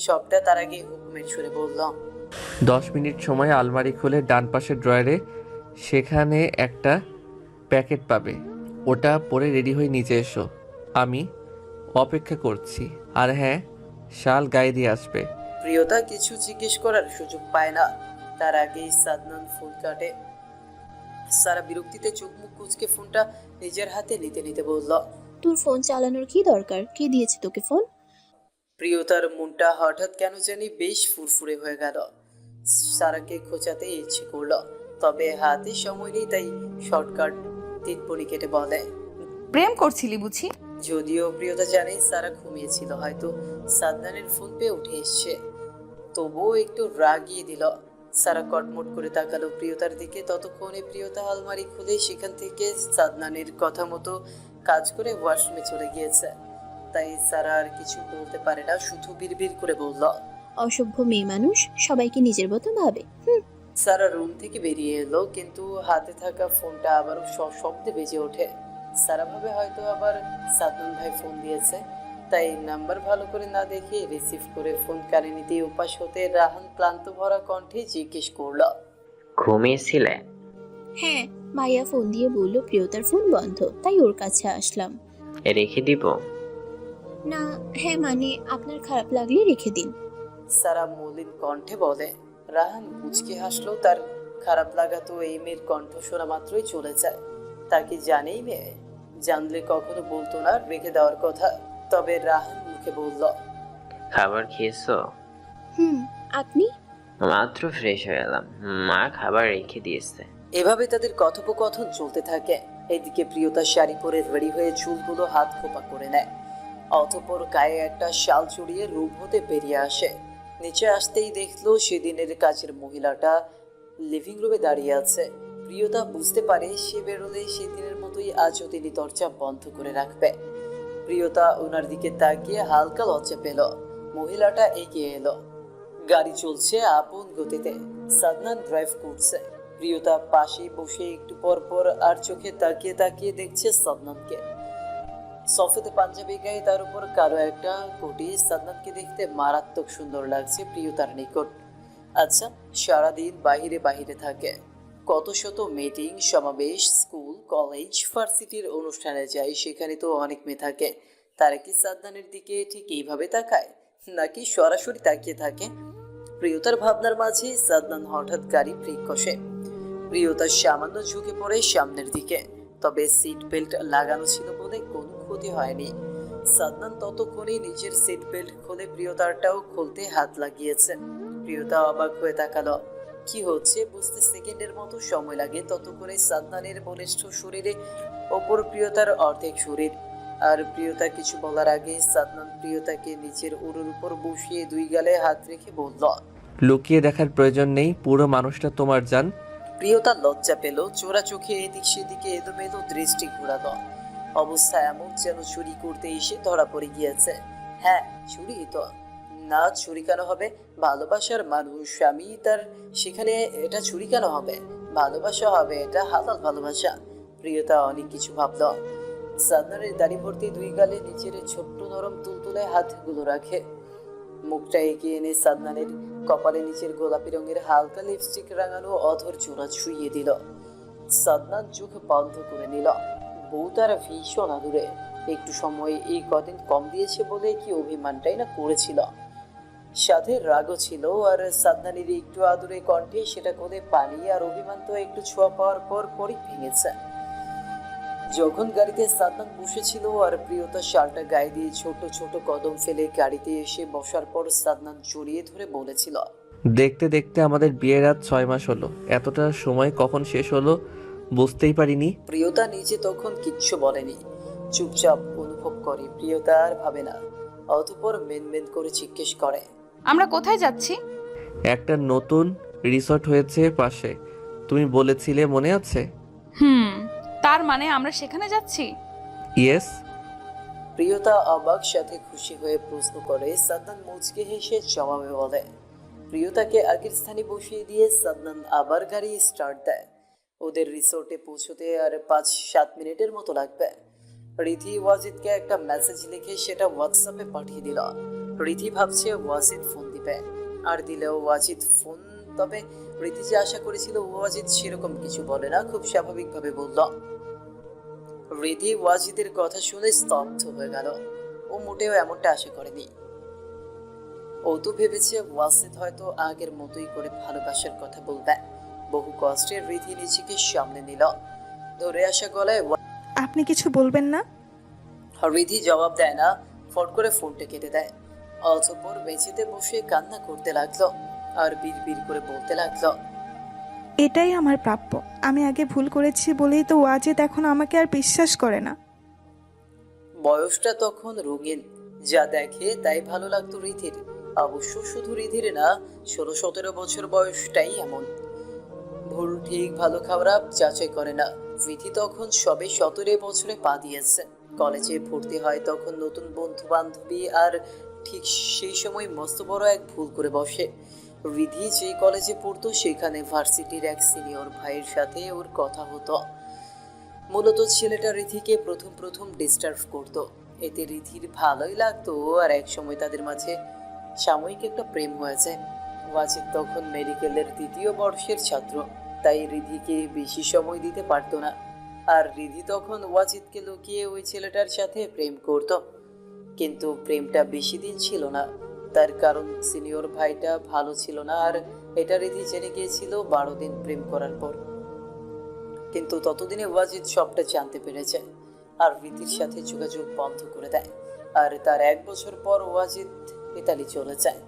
সবটা তার আগে হুকুমের সুরে বলল, 10 মিনিট সময় আলমারি খুলে ডান পাশের ড্রয়ারে সেখানে একটা প্যাকেট পাবে, ওটা পরে রেডি হয়ে নিচে এসো, আমি অপেক্ষা করছি। আর হ্যাঁ, শাল গায়ে দিয়ে আসবে। প্রিয়তা কিছু জিজ্ঞেস করার সুযোগ পায় না, তার আগেই সাদনান ফোন কাটে। সারা বিরক্তিতে চোখ মুখ কুচকে ফোনটা নিজের হাতে নিতে নিতে বলল, তোর ফোন চালানোর কি দরকার? কে দিয়েছে তোকে ফোন? প্রিয়তার মনটা হঠাৎ কেন জানি বেশ ফুরফুরে হয়ে গেল। সারাকে খোঁচাতে ইচ্ছে করলো, তবে হাতে সময় নেই, তাই শর্টকাট টিপ্পনি কেটে বলে, প্রেম করছিলি বুঝি? যদিও প্রিয়তা জানে সারা ঘুমিয়েছিল, হয়তো সাদনানের ফোন পেয়ে উঠে এসছে, তবুও একটু রাগিয়ে দিল। সারা কটমট করে তাকালো প্রিয়তার দিকে। ততক্ষণে প্রিয়তা আলমারি খুলে সেখান থেকে সাদনানের কথা মতো কাজ করে ওয়াশরুমে চলে গিয়েছে। তাই সারা আর কিছু বলতে পারে না, শুধু বিড়বিড় করে বলল, অসভ্য মেয়ে মানুষ, সবাইকে নিজের মতো ভাবে। সারা রুম থেকে বেরিয়ে এলো, কিন্তু হাতে থাকা ফোনটা আবারও শব্দে বেজে ওঠে। সারা ভাবে হয়তো আবার সাদনান ভাই ফোন দিয়েছে, তাই নাম্বার ভালো করে না দেখে রিসিভ করে ফোন কানে নিতেই উপাস হতে রাহান ক্লান্ত ভরা কণ্ঠে জিজ্ঞেস করল, ঘুমিয়েছিলে? হ্যাঁ, ভাইয়া ফোন দিয়ে বললো প্রিয়তার ফোন বন্ধ, তাই ওর কাছে আসলাম। রেখে দিব? না, হ্যাঁ মানে আপনার খারাপ লাগলে রেখে দিন। সারা মলিন কণ্ঠে বলে। রাহান মুচকি হাসলো, তার খারাপ লাগা তো এই মেয়ের কণ্ঠ শোনা মাত্রই চলে যায়। তাকে জানেই মেয়ে, জানলে কখনো বলতো না রেখে দেওয়ার কথা। তবে রাহান মুখে বলল, খাবার খেয়েছো? আপনি? মাত্র ফ্রেশ হয়ে এলাম, মা খাবার রেখে দিয়েছে। এভাবে তাদের কথোপকথন চলতে থাকে। এদিকে প্রিয়তা শাড়ি পরে রেডি হয়ে চুলগুলো হাত খোপা করে নেয়, অতঃপর গায়ে একটা শাল জড়িয়ে রুম হতে বেরিয়ে আসে। নিচে আসতেই দেখলো সেদিনের কাজের মহিলাটা লিভিং রুমে দাঁড়িয়ে আছে। প্রিয়তা বুঝতে পারে সে বেরোলে সেদিনের মতোই আজও তিনি দরজা বন্ধ করে রাখবে। প্রিয়তা ওনার দিকে তাকিয়ে হালকা লজ্জা পেল। মহিলাটা এগিয়ে এলো। গাড়ি চলছে আপন গতিতে, সাদনান ড্রাইভ করছে। প্রিয়তা পাশে বসে একটু পর পর আর চোখে তাকিয়ে তাকিয়ে দেখছে সাদনানকে। সফেদে পাঞ্জাবি গায়ে, তার উপর কালো একটা কোটি। সাদনানকে দেখতে মারাত্মক সুন্দর লাগছে প্রিয়তার নিকট। আচ্ছা, সারাদিন বাহিরে বাহিরে থাকে, কত শত মিটিং সমাবেশ, স্কুল কলেজ ভার্সিটির অনুষ্ঠানে যায়, সেখানে তো অনেক মেয়ে থাকে। তারা কি সাদনানের দিকে ঠিক এইভাবে তাকায়, নাকি সরাসরি তাকিয়ে থাকে? প্রিয়তার ভাবনার মাঝে সাদনান হঠাৎ গাড়ি ব্রেক কষে। প্রিয়তার সামান্য ঝুঁকে পড়ে সামনের দিকে, তবে সিট বেল্ট লাগানো ছিল বলে কোনো ক্ষতি হয়নি। সাদনান ততক্ষণে নিজের সিট বেল্ট খুলে প্রিয়তারটাও খুলতে হাত লাগিয়েছে। প্রিয়তা অবাক হয়ে তাকালো। কি হচ্ছে বুঝতে সেকেন্ডের মতো সময় লাগে। ততক্ষণে সাদনানের বলিষ্ঠ শরীরে ওপর প্রিয়তার অর্ধেক শরীর। আর প্রিয়তা কিছু বলার আগে সাদনান প্রিয়তাকে নিচের উড়োর উপর বসিয়ে দুই গালে হাত রেখে বলল, লুকিয়ে দেখার প্রয়োজন নেই, পুরো মানুষটা তোমার জান। প্রিয়তা লজ্জা পেল, চোরা চোখে এদিক সেদিকে এলোমেলো দৃষ্টি ঘোরালো। অবস্থা এমন যেন চুরি করতে এসে ধরা পড়ে গিয়েছে। হ্যাঁ, চুরি তো না, চুরি কেন হবে? ভালোবাসার মানুষ আমি, তার সেখানে এটা চুরি কেন হবে? ভালোবাসা হবে, এটা হালাল ভালোবাসা। প্রিয়তা অনেক কিছু ভাবল। সাদনানের দাড়ি ভর্তি দুই গালে নিচের ছোট্ট নরম তুলতুলে হাতগুলো রাখে। মুখটা এগিয়ে এনে সাদনানের কপালে নিচের গোলাপি রঙের হালকা লিপস্টিক রাঙানো অধর জোড়া ছুঁয়ে দিল। সাদনান চোখ বন্ধ করে নিল। বউ তার ভীষণ আদুরে। একটু সময় এই কদিন কম দিয়েছে বলে কি অভিমানটাই না করেছিল, সাথে রাগও ছিল। আর সাদনানের একটু আদুরে কণ্ঠে সেটা কোলে পানি আর অভিমান তো একটু ছোঁয়া পাওয়ার পর পরই ভেঙেছে। যখন গাড়িতে সাদনান বসেছিল আর প্রিয়তা শালটা গায়ে দিয়ে ছোট ছোট কদম ফেলে গাড়িতে এসে বসার পর সাদনান জড়িয়ে ধরে বলেছিল, দেখতে দেখতে আমাদের বিয়ের রাত 6 মাস হলো, এতটা সময় কখন শেষ হলো বুঝতেই পারিনি। প্রিয়তা নিজে তখন কিচ্ছু বলেনি, চুপচাপ অনুভব করে। প্রিয়তা আর ভাবে না, অতঃপর মেনমেন করে জিজ্ঞেস করে, আমরা কোথায় যাচ্ছি? একটা নতুন রিসর্ট হয়েছে পাশে, তুমি বলেছিলে মনে আছে? তার মানে আমরা সেখানে যাচ্ছি? ইয়েস। প্রিয়তা অবাক সাথে খুশি হয়ে প্রশ্ন করে। সাদনান মুচকে হেসে জবাবে বলে। প্রিয়তাকে আগের স্থানে বসিয়ে দিয়ে সাদনান আবার গাড়ি স্টার্ট দেয়। ওদের রিসোর্টে পৌঁছতে আর 5-7 মিনিটের মতো লাগবে। রিধি ওয়াজিদকে একটা মেসেজ লিখে সেটা হোয়াটসঅ্যাপে পাঠিয়ে দিল। রিধি ভাবছে ওয়াজিদ ফোন দিবে, আর দিলেও ওয়াজিদ ফোন। তবে রিধি যে আশা করেছিল ওয়াজিদ সেরকম কিছু বলে না, খুব স্বাভাবিকভাবে বলল। রিধি ওয়াজিদের কথা শুনে স্তব্ধ হয়ে গেল। ও মোটেও এমনটা আশা করেনি। ও তো ভেবেছে ওয়াজিদ হয়তো আগের মতোই করে ভালোবাসার কথা বলবে, বহু কষ্টে রিধি নিজেকে সামনে নিল। ধরে আসা গলায় আপনি কিছু বলবেন না? রিধি জবাব দেয় না, ফট করে ফোনটা কেটে দেয়। অতঃপর বেঁচেতে বসে কান্না করতে লাগলো আর বিড়বিড় করে বলতে লাগলো, এটাই আমার প্রাপ্য। আমি আগে ভুল করেছি বলেই তো ওয়াজেদ এখন আমাকে আর বিশ্বাস করে না। বয়সটা তখন রঙিন, যা দেখে তাই ভালো লাগতো রিধির। অবশ্য শুধু রিধির না, 16-17 বছর বয়সটাই এমন। ভুল ঠিক ভালো খারাপ যাচাই করে না। রিধি তখন সবে 17 বছরে পা দিয়েছে। কলেজে ভর্তি হয় তখন, নতুন বন্ধু বান্ধবী, আর ঠিক সেই সময় মস্ত বড় এক ভুল করে বসে। রিধি যে কলেজে পড়তো সেখানে ভার্সিটির এক সিনিয়র ভাইয়ের সাথে ওর কথা হতো। মূলত ছেলেটা রিধিকে প্রথম প্রথম ডিস্টার্ব করতো। এতে রিধির ভালোই লাগতো, আর এক সময় তাদের মাঝে সাময়িক একটা প্রেম হয়েছে। ওয়াজিদ তখন মেডিকেলের 2য় বর্ষের ছাত্র, তাই রিধিকে বেশি সময় দিতে পারতো না। আর রিধি তখন ওয়াজিদকে লুকিয়ে ওই ছেলেটার সাথে প্রেম করত। কিন্তু প্রেমটা বেশি দিন ছিল না, তার কারণ সিনিয়র ভাইটা ভালো ছিল না, আর এটা রিধি জেনে গিয়েছিল 12 দিন প্রেম করার পর। কিন্তু ততদিনে ওয়াজিদ সবটা জানতে পেরেছে আর রিধির সাথে যোগাযোগ বন্ধ করে দেয়। আর তার 1 বছর পর ওয়াজিদ ইতালি চলে যায়।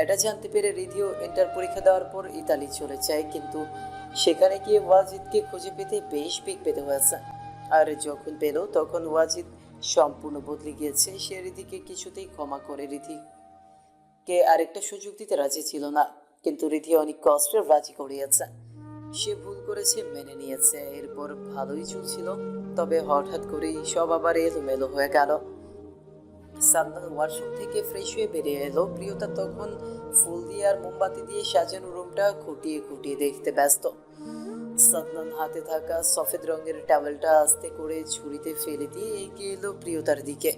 এটা জানতে পেরে রিধিও ইন্টার পরীক্ষা দেওয়ার পর ইতালি চলে যায়, কিন্তু সেখানে গিয়ে ওয়াজিদকে খুঁজে পেতে বেশ বেগ পেতে হয়েছে। আর যখন পেল তখন ওয়াজিদ সম্পূর্ণ বদলে গিয়েছে। সে রিধিকে কিছুতেই ক্ষমা করে রিধিকে আরেকটা সুযোগ দিতে রাজি ছিল না, কিন্তু রিধি অনেক কষ্টে রাজি করিয়েছে। সে ভুল করেছে, মেনে নিয়েছে। এরপর ভালোই চলছিল, তবে হঠাৎ করেই সব আবার এলোমেলো হয়ে গেল। সাদনান ওয়াশরুম থেকে ফ্রেশ হয়ে বেরিয়ে এলো। প্রিয়তা তখন ফুল দিয়ে আর মোমবাতি দিয়ে সাজানো রুমটা খুঁটিয়ে খুঁটিয়ে দেখতে ব্যস্ত। সাদনান হাতে থাকা সফেদ রঙের টাওয়েলটা আস্তে করে ঝুড়িতে ফেলে দিয়ে এগিয়ে এলো প্রিয়তার দিকে।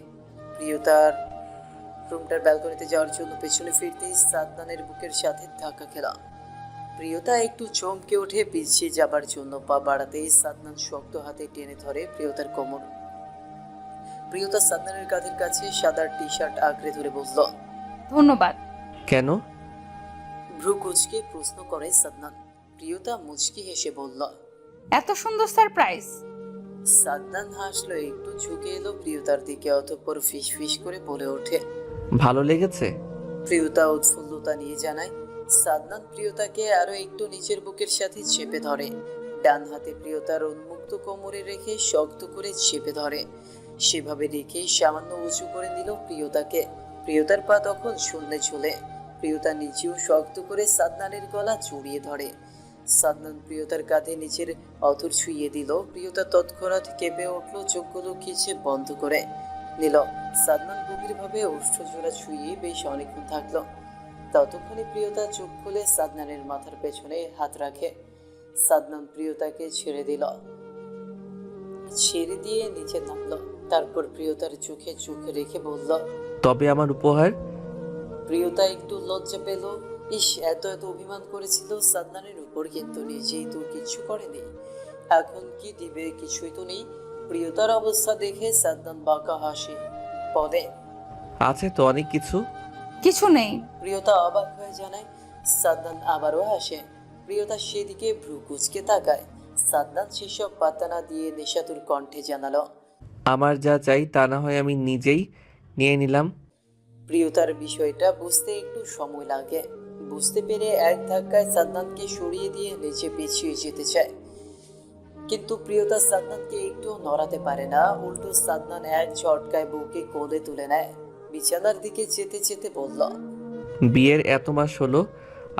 প্রিয়তার রুমটার ব্যালকনিতে যাওয়ার জন্য পেছনে ফিরতেই সাদনানের বুকের সাথে ধাক্কা খেলা। প্রিয়তা একটু চমকে ওঠে, পিছিয়ে যাবার জন্য পা বাড়াতেই সাদনান শক্ত হাতে টেনে ধরে প্রিয়তার কোমর। প্রিয়তা সাদনানের কাঁধের কাছে সাদা টি শার্ট আঁকড়ে ধরে বলল, ধন্যবাদ। কেন? ভ্রু কুচকে প্রশ্ন করে সাদনান। প্রিয়তা মুচকি হেসে বলল, এত সুন্দর সারপ্রাইজ। সাদনান হাসলো, একটু ঝুঁকে এলো প্রিয়তার দিকে, অতঃপর ফিস ফিস করে বলে ওঠে, ভালো লেগেছে? প্রিয়তা উৎফুল্লতা নিয়ে জানায়। সাদনান প্রিয়তাকে আরো একটু নিচের বুকের সাথে চেপে ধরে, ডান হাতে প্রিয়তার উন্মুক্ত কোমরে রেখে শক্ত করে চেপে ধরে। সেভাবে রেখে সামান্য উঁচু করে নিল প্রিয়তাকে। প্রিয়তার পা তখন শূন্যে ঝুলে। প্রিয়তা নিচেও শক্ত করে সাদনানের গলা জড়িয়ে ধরে। সাদনান প্রিয়তার কাঁধে নিচের অথর ছুঁয়ে দিল। প্রিয়তা তৎক্ষণাৎ কেঁপে উঠল, চোখগুলো খিচে বন্ধ করে নিল। সাদনান গভীরভাবে ওষ্ঠ জোড়া ছুঁয়ে বেশ অনেকক্ষণ থাকলো। ততক্ষণে প্রিয়তা চোখ খুলে সাদনানের মাথার পেছনে হাত রাখে। সাদনান প্রিয়তাকে ছেড়ে দিল, ছেড়ে দিয়ে নিচে নামলো। তারপর প্রিয়তার চোখে চোখ রেখে বলল, তবে আমার উপহার? প্রিয়তা একটু লজ্জা পেল। ইস, এত এত অভিমান করেছিল সাদনানের উপর, কিন্তু নিজেই তো কিছু করেনি। এখন কি দিবে? কিছুই তো নেই। প্রিয়তার অবস্থা দেখে সাদনান বাঁকা হাসি, বলে, আছে তো অনেক কিছু। কিছু নেই। প্রিয়তা অবাক হয়ে জানায়। সাদনান আবারও হাসে। প্রিয়তা সেদিকে ভ্রু কুচকে তাকায়। সাদনান সেসব পাত্তা না দিয়ে নেশাতুর কণ্ঠে জানালো, আমার যা চাই তা না হয় আমি নিজেই নিয়ে নিলাম। প্রিয়তার বিষয়টা বুঝতে একটু সময় লাগে। বুঝতে পেরে এক ধাক্কায় সাদনানকে সরিয়ে দিয়ে নিচে পিছিয়ে যেতে চায়, কিন্তু প্রিয়তা সাদনানকে একটু নড়াতে পারে না। উল্টো সাদনান এক ঝটকায় বউকে কোলে তুলে নেয়। বিছানার দিকে যেতে যেতে বলল, বিয়ের এত মাস হলো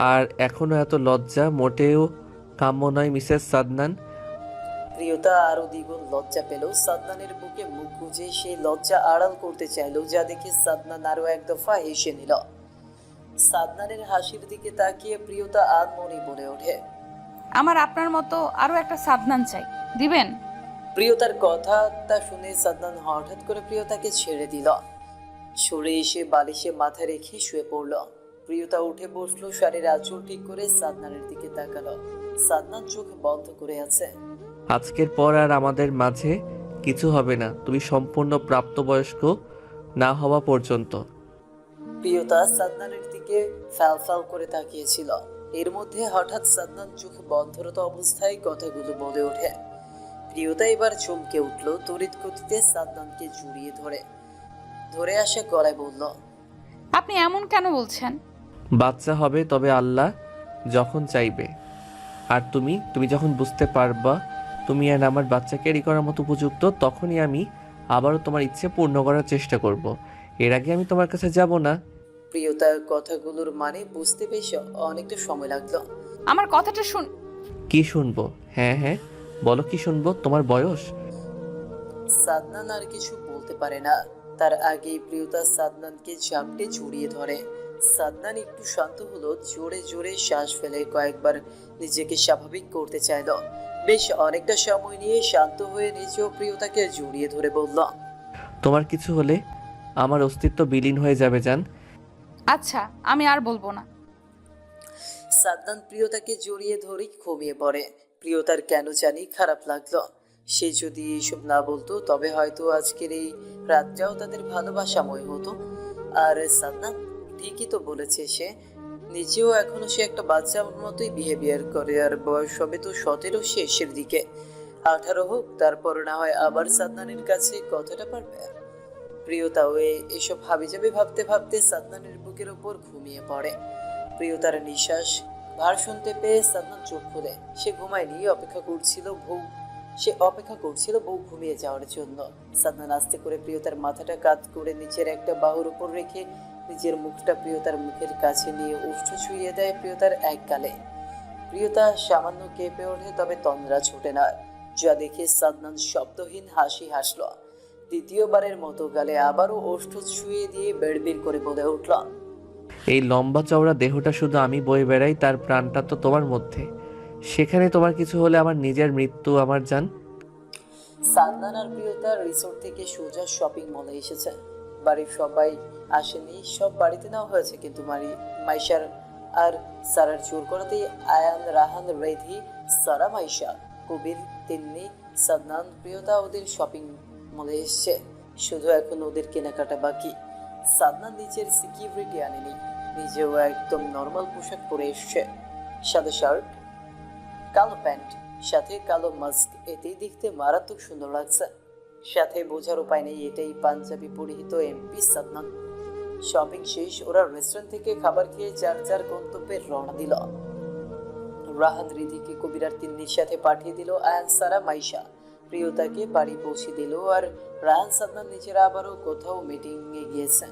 আর এখনো এত লজ্জা মোটেও কাম্য নয় মিসেস সাদনান। প্রিয়তা আরো দ্বিগুণ লজ্জা পেল। সাদনানের বুকে মুখ গুজে সেই লজ্জা আড়াল করতে চাইল, যা দেখে সাদনান আরো এক দফা হেসে নিল। সাদনানের হাসির দিকে তাকিয়ে প্রিয়তা আনমনে বলে ওঠে, আমার আপনার মতো আরো একটা সাদনান চাই, দিবেন? প্রিয়তার কথাটা শুনে সাদনান হঠাৎ করে প্রিয়তাকে ছেড়ে দিল। সরে এসে বালিশে মাথা রেখে শুয়ে পড়ল। প্রিয়তা উঠে বসলো, শাড়ির আঁচল ঠিক করে সাদনানের দিকে তাকালো। সাদনান চোখ বন্ধ করে আছে। আজকের পর আর আমাদের মাঝে কিছু হবে না, তুমি সম্পূর্ণ প্রাপ্তবয়স্ক না হওয়া পর্যন্ত। প্রিয়তা সাদনানের দিকে ফ্যাল ফ্যাল করে তাকিয়েছিল। এর মধ্যে হঠাৎ সাদনান চোখ বন্ধরত অবস্থায় কথাগুলো বলে ওঠে। প্রিয়তা এবার চমকে উঠল, তড়িৎ গতিতে সাদনানকে জড়িয়ে ধরে আসে গলায় বলল, আপনি এমন কেন বলছেন? বাচ্চা হবে তবে আল্লাহ যখন চাইবে। আর তুমি যখন বুঝতে পারবা তুমি আর আমার বাচ্চা ক্যারি করার মতো উপযুক্ত, তখনই আমি আবারও তোমার ইচ্ছে পূর্ণ করার চেষ্টা করব। এর আগে আমি তোমার কাছে যাব না। প্রিয়তার কথাগুলোর মানে বুঝতে বেশ অনেকটা সময় লাগলো। আমার কথাটা শুন। কি শুনবো? হ্যাঁ হ্যাঁ বলো, কি শুনবো? তোমার বয়স? সাদনান আর কিছু বলতে পারে না, তার আগেই প্রিয়তা সাদনানকে ঝাপটে জড়িয়ে ধরে। সাদনান একটু শান্ত হলো, জোরে জোরে শ্বাস ফেলে কয়েকবার নিজেকে স্বাভাবিক করতে চাইল। বেশ অনেকটা সময় নিয়ে শান্ত হয়ে নিজেও প্রিয়তাকে জড়িয়ে ধরে বলল, তোমার কিছু হলে আমার অস্তিত্ব বিলীন হয়ে যাবে জান। আচ্ছা, আমি আর বলবো না। সাদনান প্রিয়তাকে জড়িয়ে ধরেই ঘুমিয়ে পড়ে। প্রিয়তার কেন জানি খারাপ লাগলো। সে যদি এসব না বলতো তবে হয়তো আজকের এই রাতটাও তাদের ভালোবাসাময় হতো। আর সাদনান ঠিকই তো বলেছে, সে নিজেও এখনো সে একটা বাচ্চার মতোই বিহেভিয়ার করে, আর বয়স হবে তো 17 শেষের দিকে। 18 হোক, তারপর না হয় আবার সাদনানের কাছে কথাটা পারবে। প্রিয়তা এসব হাবিজাবি ভাবতে ভাবতে সাদনানের বুকের ওপর ঘুমিয়ে পড়ে। প্রিয়তার নিঃশ্বাস ভার শুনতে পেয়ে সাদনান চোখ খুলে। সে ঘুমায়নি, অপেক্ষা করছিল বউ ঘুমিয়ে যাওয়ার জন্য। সাদনান আস্তে করে প্রিয়তার মাথাটা কাত করে নিচের একটা বাহুর উপর রেখে নিজের মুখটা প্রিয়তার মুখের কাছে নিয়ে ওষ্ঠ ছুঁয়ে দেয় প্রিয়তার এক গালে। প্রিয়তা সামান্য কেঁপে ওঠে, তবে তন্দ্রা ছুটে না, যা দেখে সাদনান শব্দহীন হাসি হাসল। দ্বিতীয়বারের মতো গালে আবারও ওষ্ঠ ছুঁয়ে দিয়ে বেড়বিড় করে বলে উঠল, এই লম্বা চওড়া দেহটা শুধু আমি বয়ে বেড়াই, তার প্রাণটা তো তোমার মধ্যে। সেখানে তোমার কিছু হলে আমার নিজের মৃত্যু আমার জান। সাদনান আর প্রিয়তা রিসোর্ট থেকে সোজা শপিং মলে এসেছে। বাড়ির সবাই আসেনি, সব বাড়িতে নেওয়া হয়েছে, কিন্তু মাইশার আর সারার জোর করাতেই আয়ান, রাহান, রেধি, সারা, মাইশা, কবির, তিন্নি, সাদনান, প্রিয়তা ওদের শপিং মলে এসছে। শুধু এখন ওদের কেনাকাটা বাকি। সাদনান নিজের সিকিউরিটি আনেনি, নিজেও একদম নর্মাল পোশাক পরে এসছে। সাদা শার্ট, কালো প্যান্ট, সাথে কালো মাস্ক, এতেই দেখতে মারাত্মক সুন্দর লাগছে। সাথে বোঝার উপায় নেই এটাই পাঞ্জাবি পরিহিত এমপি সাদনান। শপিং শেষ, ওরা রেস্টুরেন্ট থেকে খাবার খেয়ে যার যার গন্তব্যে রওনা দিল। রাহাত রিধিকে কবিরার তিন্নির সাথে পাঠিয়ে দিল আয়ান, সারা, মাইশা। প্রিয়তাকে বাড়ি পৌঁছে দিল, আর রাহান সাদনান নিজেরা আবারও কোথাও মিটিং এ গিয়েছে।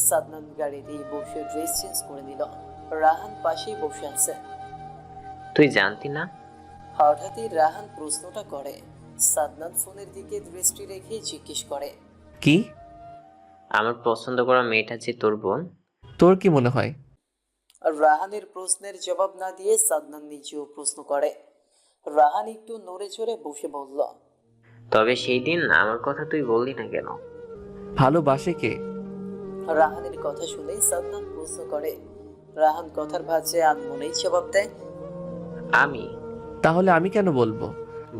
সাদনান গাড়িতেই বসে ড্রেস চেঞ্জ করে নিল। রাহান পাশেই বসে আছে। তুই জানতি না? হঠাৎই রাহান প্রশ্নটা করে। সাদনান ফোনের দিকে দৃষ্টি রেখে জিজ্ঞেস করে, কি? আমার পছন্দ করা মেয়েটা যে তোর বোন। তোর কি মনে হয়? আর রাহানের প্রশ্নের জবাব না দিয়ে সাদনান নিজেও প্রশ্ন করে। রাহান একটু নড়ে চড়ে বসে বলল, তবে সেই দিন আমার কথা তুই বললি না কেন? ভালোবাসে কে? রাহানের কথা শুনে সাদনান প্রশ্ন করে। রাহান কথার ভাঁজে আনমনেই জবাব দেয়, আমি। তাহলে আমি কেন বলবো?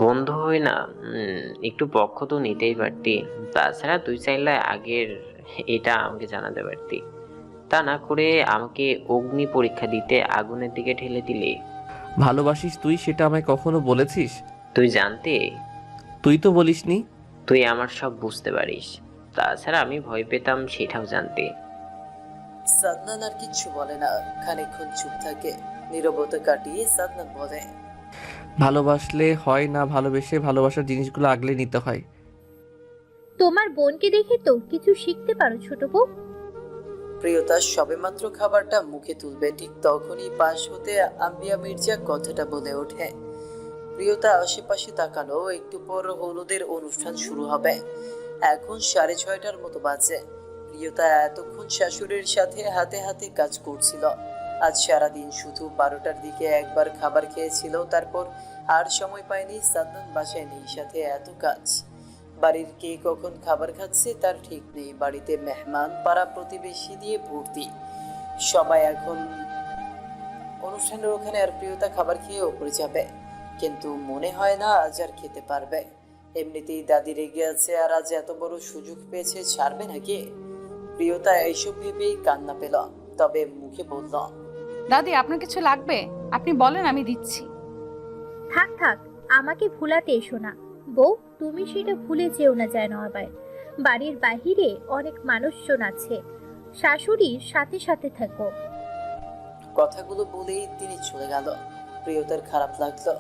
বন্ধু হই না, একটু পক্ষ তো নিতেই পারতি। তাছাড়া তুই চাইলে আগের এটা আমাকে জানাতে পারতি। তা না করে আমাকে অগ্নি পরীক্ষা দিতে আগুনের দিকে ঠেলে দিলে। ভালোবাসিস তুই, সেটা আমায় কখনো বলেছিস? তুই জানতে? তুই তো বলিসনি। তুই আমার সব বুঝতে পারিস। তাছাড়া আমি ভয় পেতাম সেটাও জানতে। সাদনান আর কিচ্ছু বলে না, খানিকক্ষণ চুপ থাকে। নীরবতা কাটিয়ে সাদনান বলে, ভালোবাসলে হয় না, ভালোবেসে ভালোবাসার জিনিসগুলো আগলে নিতে হয়। তোমার বোনকে দেখে তো কিছু শিখতে পারো ছোট বউ। প্রিয়তা সবেমাত্র খাবারটা মুখে তুলবে, ঠিক তখনই পাশ হতে আম্বিয়া মির্জা কথাটা বলে ওঠে। প্রিয়তা আশেপাশে তাকালো, একটু পর হলুদের অনুষ্ঠান শুরু হবে। এখন 6:30টার মতো বাজে। প্রিয়তা এতক্ষণ শাশুড়ির সাথে হাতে হাতে কাজ করছিল। আজ সারাদিন শুধু 12টার দিকে একবার খাবার খেয়েছিল, তারপর আর সময় পায়নি। সাদনান বাসায় নেই, সাথে এত কাজ। বাড়ির কে কখন খাবার খাচ্ছে তার ঠিক নেই। বাড়িতে মেহমান, পাড়া প্রতিবেশী দিয়ে ভর্তি। সবাই এখন অনুষ্ঠানের ওখানে, আর প্রিয়তা খাবার খেয়ে ওপরে যাবে, কিন্তু মনে হয় না আজ আর খেতে পারবে। এমনিতেই দাদি রেগে আছে, আর আজ এত বড় সুযোগ পেয়েছে, ছাড়বে নাকি? প্রিয়তা এইসব ভেবেই কান্না পেল, তবে মুখে বলল, দাদি আপনার কিছু লাগবে? আপনি বলেন, আমি দিচ্ছি। থাক থাক, আমাকে ভুলাতে এসো না বউ, তুমি সেটা ভুলে যেও না যেন আবার। বাড়ির বাহিরে অনেক মানুষজন আছে, শাশুড়ির সাথে সাথে থাকো। কথাগুলো বলেই তিনি চলে গেল। প্রিয়তার খারাপ লাগলো।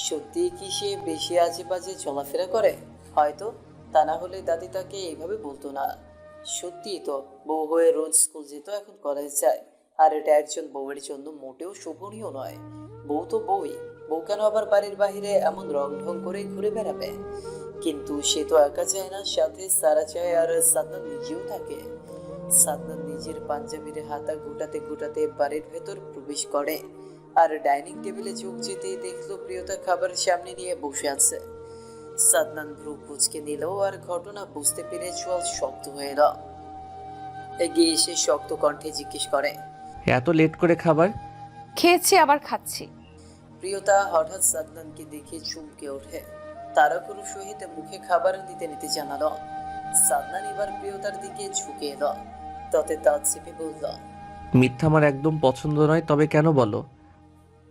সত্যি কি সে বেশি আজে বাজে চলাফেরা করে? হয়তো, তা না হলে দাদি তাকে এইভাবে বলতো না। সত্যি তো, বউ হয়ে রোজ স্কুল যেত, এখন কলেজ যায়। আর এটা একজন বউয়ের জন্য মোটেও শোভনীয় নয়। বউ তো বউই, বউ কেন আবার বাড়ির বাইরে এমন রং ঢং করে ঘুরে বেড়াবে? কিন্তু সে তো একা চায় না, সাথে সারা চায়, আর সাদনান নিজেও থাকে। সাদনান নিজের পাঞ্জাবির হাতা গোটাতে গোটাতে বাড়ির ভেতর প্রবেশ করে, আর ডাইনিং টেবিলে চোখ যেতেই দেখলো প্রিয়তা খাবার সামনে নিয়ে বসে আছে। সাদনান ভ্রু কুঁচকে নিল, আর ঘটনা বুঝতে পেরে চোয়াল শক্ত হয়ে এলো। এগিয়ে এসে শক্ত কণ্ঠে জিজ্ঞেস করে, এত লেট করে খাবার? খেয়েছি, আবার খাচ্ছি। প্রিয়তা হঠাৎ সাদনানকে দেখে চমকে ওঠে। তারা কোনো সহিত মুখে খাবার নিতে নিতে জানালো। সাদনান এবার প্রিয়তার দিকে ঝুঁকে এলো, তাতে দাঁত চেপে বলল, মিথ্যা আমার একদম পছন্দ নয়, তবে কেন বলো?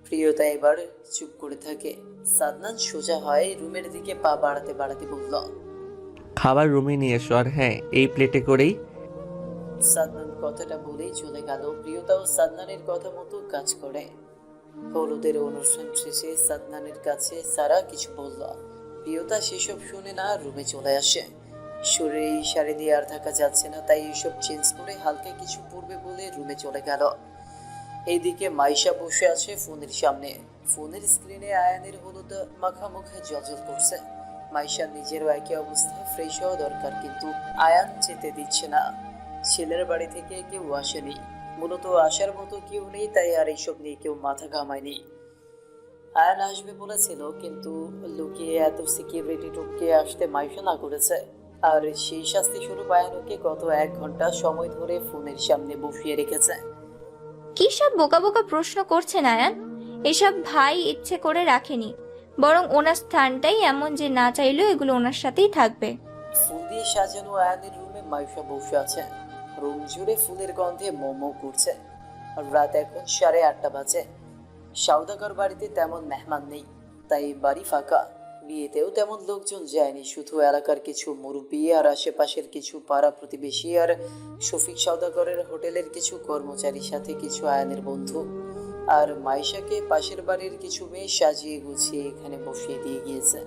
প্রিয়তা এবার চুপ করে থাকে। সাদনান সোজা হয় রুমের দিকে পা বাড়াতে বাড়াতে বলল, খাবার রুমে নিয়ে এসো, আর হ্যাঁ, এই প্লেটে করেই। সাদনান কথাটা বলেই চলে গেল। প্রিয়তাও সাদনানের কথা মতো কাজ করে। হলুদের অনুষ্ঠান শেষে সাদনানের কাছে সারা কিছু বলল। প্রিয়তা সেসব শুনে না, রুমে চলে আসে। শরীরে এই শাড়ি দিয়ে আর থাকা যাচ্ছে না, তাই এইসব চেঞ্জ করে হালকা কিছু পরবে বলে রুমে চলে গেল। এইদিকে মাইশা বসে আছে ফোনের সামনে। ফোনের স্ক্রিনে আয়ানের হলুদ মাখা মুখে জলজল করছে। মাইশা নিজেরও একই অবস্থা, ফ্রেশ হওয়া দরকার, কিন্তু আয়ান যেতে দিচ্ছে না। ছেলের বাড়ি থেকে কেউ আসেনি, মূলত আসার মতো কেউ নেই, তাই আর এইসব নিয়ে কেউ মাথা ঘামায়নি। আয়ান আসবে বলেছিল, কিন্তু লুকিয়ে এত সিকিউরিটি টপকে আসতে মাইশা না করেছে। আর সেই শাস্তি স্বরূপ আয়ানকে গত 1 ঘন্টা সময় ধরে ফোনের সামনে বসিয়ে রেখেছে। কি সব বোকা বোকা প্রশ্ন করছেন আয়ান? এসব ভাই ইচ্ছে করে রাখেনি, বরং ওনার স্থানটাই এমন যে না চাইলেও এগুলো ওনার সাথেই থাকবে। ফুল দিয়ে সাজানো আয়ানের রুমে মাইশা বসে আছে। রুম জুড়ে ফুলের গন্ধে মোমো করছে। রাত এখন 8:30 বাজে। সওদাগর বাড়িতে তেমন মেহমান নেই, তাই বাড়ি ফাঁকা। বিয়েতেও তেমন লোকজন যায়নি, শুধু এলাকার কিছু মুরব্বী আর আশেপাশের কিছু পাড়া প্রতিবেশী আর শফিক সওদাগরের হোটেলের কিছু কর্মচারীর সাথে কিছু আয়ানের বন্ধু। আর মাইশাকে পাশের বাড়ির কিছু মেয়ে সাজিয়ে গুছিয়ে এখানে বসিয়ে দিয়ে গিয়েছে।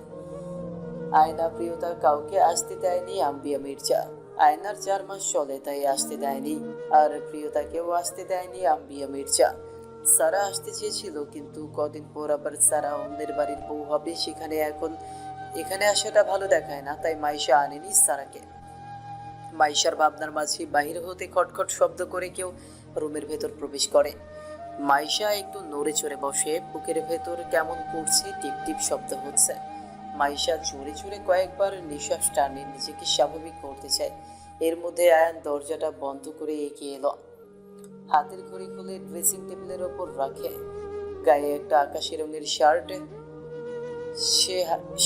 আয়না প্রিয়তা কাউকে আসতে দেয়নি। আম্বিয়া মির্জা, আয়নার 4 মাস চলে, তাই আসতে দেয়নি। আর প্রিয়তাকেও আসতে দেয়নি আম্বিয়া মির্জা। সারা আসতে চেয়েছিল, কিন্তু কদিন পর আবার সারা অন্যের বাড়ির বউ হবে, সেখানে এখন এখানে আসাটা ভালো দেখায় না, তাই মাইশা আনেনি সারাকে। মাইশার ভাবনার মাঝে বাহির হতে খটখট শব্দ করে কেউ রুমের ভেতর প্রবেশ করে। মাইশা একটু নড়ে চড়ে বসে, বুকের ভেতর কেমন করছে, টিপ টিপ শব্দ হচ্ছে। মাইশা জোরে জোরে কয়েকবার নিঃশ্বাস টানে, নিজেকে স্বাভাবিক করতে চায়। এর মধ্যে আয়ান দরজাটা বন্ধ করে এগিয়ে এলো। হাতের ঘড়ি খুলে ড্রেসিং টেবিলের ওপর রাখে। গায়ে একটা আকাশি রঙের শার্ট। সে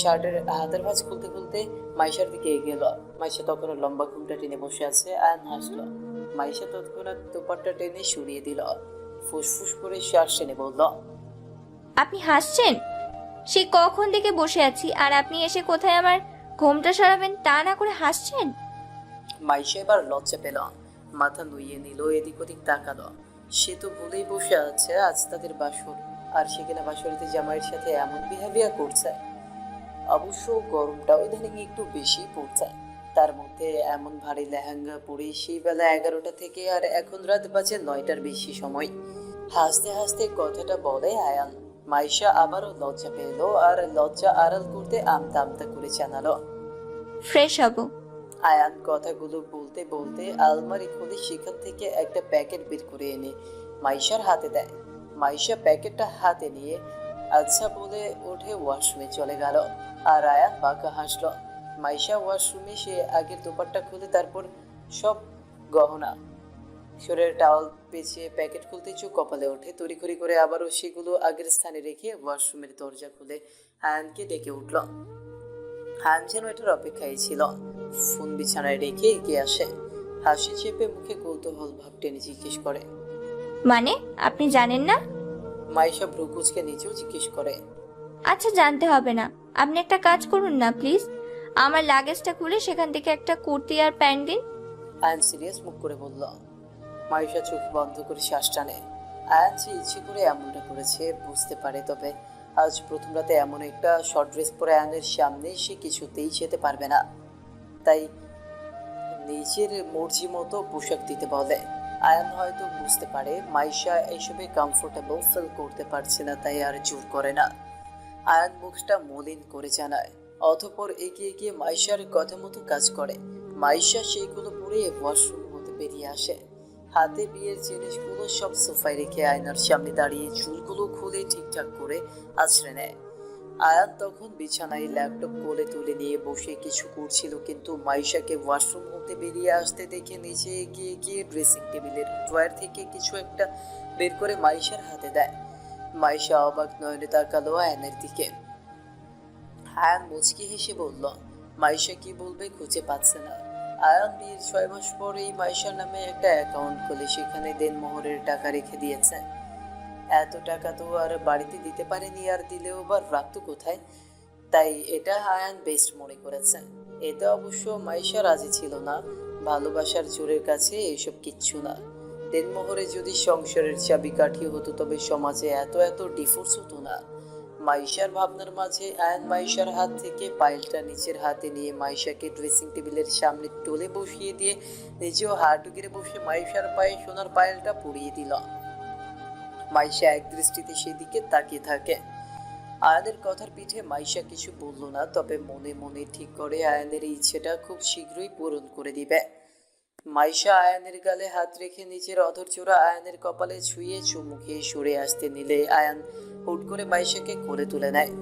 শার্টের হাতের ভাঁজ খুলতে খুলতে মাইশার দিকে এগিয়ে এলো। মাইশা তখনও লম্বা ঘুমটা টেনে বসে আছে। আয়ান হাসলো। মাইশা তৎক্ষণাৎ দোপাট্টা টেনে সরিয়ে দিল। ফুসফুস করে শ্বাস টেনে বলল, আপনি হাসছেন? সে কখন থেকে বসে আছি, আর আপনি এসে কোথায় আমার ঘোমটা সরাবেন তা না করে হাসছেন? মাইশা এবার লজ্জা পেল, মাথা নুইয়ে নিল, এদিক ওদিক তাকালো। সে তো ভুলেই বসে আছে আজ তাদের বাসর, আর সে কিনা বাসরিতে জামাইয়ের সাথে এমন বিহেভিয়ার করছে। অবশ্য গরমটাও ইদানিং একটু বেশি পড়ছে, তার মধ্যে এমন ভারী লেহেঙ্গা পরে সেই বেলা 11টা থেকে, আর এখন রাত বাজে 9টার বেশি সময়। হাসতে হাসতে কথাটা বলে আয়ান। মাইশা আবারও লজ্জা পেল, আর লজ্জা আড়াল করতে আমতা আমতা করে জানালো, ফ্রেশ হব। আয়ান কথাগুলো বলতে বলতে আলমারি খুলে সেখান থেকে একটা প্যাকেট বের করে এনে মাইশার হাতে দেয়। মাইশা প্যাকেটটা হাতে নিয়ে আচ্ছা বলে উঠে ওয়াশরুমে চলে গেল, আর আয়ান বাঁকা হাসলো। মাইশা ওয়াশরুমে সে আগের দোপাট্টা খুলে, তারপর সব গহনা শরীরে টাওয়াল পেঁচিয়ে প্যাকেট খুলতে চোখ কপালে ওঠে। তড়িঘড়ি করে আবারও সেগুলো আগের স্থানে রেখে ওয়াশরুমের দরজা খুলে আয়ানকে ডেকে উঠল। আয়ান যেন এটার অপেক্ষায় ছিল। ফোন বিছানায় রেখে এগিয়ে আসে। হাসি চেপে মুখে কৌতূহল ভাব টেনে জিজ্ঞেস করে, মানে আপনি জানেন না? মাইশা ভ্রুকুচকে নিচেও জিজ্ঞেস করে। আচ্ছা, জানতে হবে না। আপনি একটা কাজ করুন না প্লিজ, আমার লাগেজটা খুলে সেখান থেকে একটা কুর্তি আর প্যান্ট দিন। আয়ান সিরিয়াস মুখ করে বলল। মাইশা চোখ বন্ধ করে শ্বাস টানে। আয়ান যে ইচ্ছে করে এমনটা করেছে বুঝতে পারে, তবে আজ প্রথম রাতে এমন একটা শর্ট ড্রেস পরে আয়ানের সামনে সে কিছুতেই যেতে পারবে না, তাই নিজের মর্জি মতো পোশাক দিতে বলে। আয়ান হয়তো বুঝতে পারে মাইশা এইসবে কমফোর্টেবল ফিল করতে পারছে না, তাই আর জোর করে না। আয়ান মুখটা মলিন করে জানায়, অতঃপর এগিয়ে গিয়ে মাইশার কথা মতো কাজ করে। মাইশা সেইগুলো পরে ওয়াশরুম হতে বেরিয়ে আসে। হাতে বিয়ের জিনিসগুলো সব সোফায় রেখে আয়নার সামনে দাঁড়িয়ে চুলগুলো খুলে ঠিকঠাক করে আছড়ে নেয়। আয়ান তখন বিছানায় ল্যাপটপ কোলে তুলে নিয়ে বসে কিছু করছিল, কিন্তু মাইশাকে ওয়াশরুম হতে বেরিয়ে আসতে দেখে নিচে এগিয়ে গিয়ে ড্রেসিং টেবিলের ড্রয়ার থেকে কিছু একটা বের করে মাইশার হাতে দেয়। মাইশা অবাক নয়নে তাকালো আয়ানের দিকে। আয়ান মুচকি হেসে বলল, মাইশা কি বলবে খুঁজে পাচ্ছে না। আয়ান বিয়ের 6 মাস পরেই মাইশার নামে একটা অ্যাকাউন্ট খুলে সেখানে দেনমোহরের টাকা রেখে দিয়েছে। এত টাকা তো আর বাড়িতে দিতে পারেনি, আর দিলেও বা রাখতো কোথায়, তাই এটা আয়ান বেস্ট মনে করেছে। এতে অবশ্য মাইশা রাজি ছিল না, ভালোবাসার জোরের কাছে এইসব কিচ্ছু না। দেনমোহরে যদি সংসারের চাবিকাঠি হতো তবে সমাজে এত এত ডিভোর্স হতো না। মাইশার ভাবনার মাঝে আয়ান মাইশার হাত থেকে পাইলটা নিচের হাতে নিয়ে মাইশাকে ড্রেসিং টেবিলের সামনে টোলে বসিয়ে দিয়ে নিজেও হাঁটু গেড়ে বসে মাইশার পায়ে সোনার পায়েলটা পরিয়ে দিল। মাইশা এক দৃষ্টিতে সেদিকে তাকিয়ে থাকে। আয়ানের কথার পিঠে মাইশা কিছু বলল না, তবে মনে মনে ঠিক করে আয়ানের ইচ্ছেটা খুব শীঘ্রই পূরণ করে দিবে। মাইশা আয়ানের গালে হাত রেখে নিজের অধরচোরা আয়ানের কপালে ছুঁয়ে চুমু খেয়ে সরে আসতে নিলে আয়ান হুট করে মাইশাকে কোলে তুলে নেয়।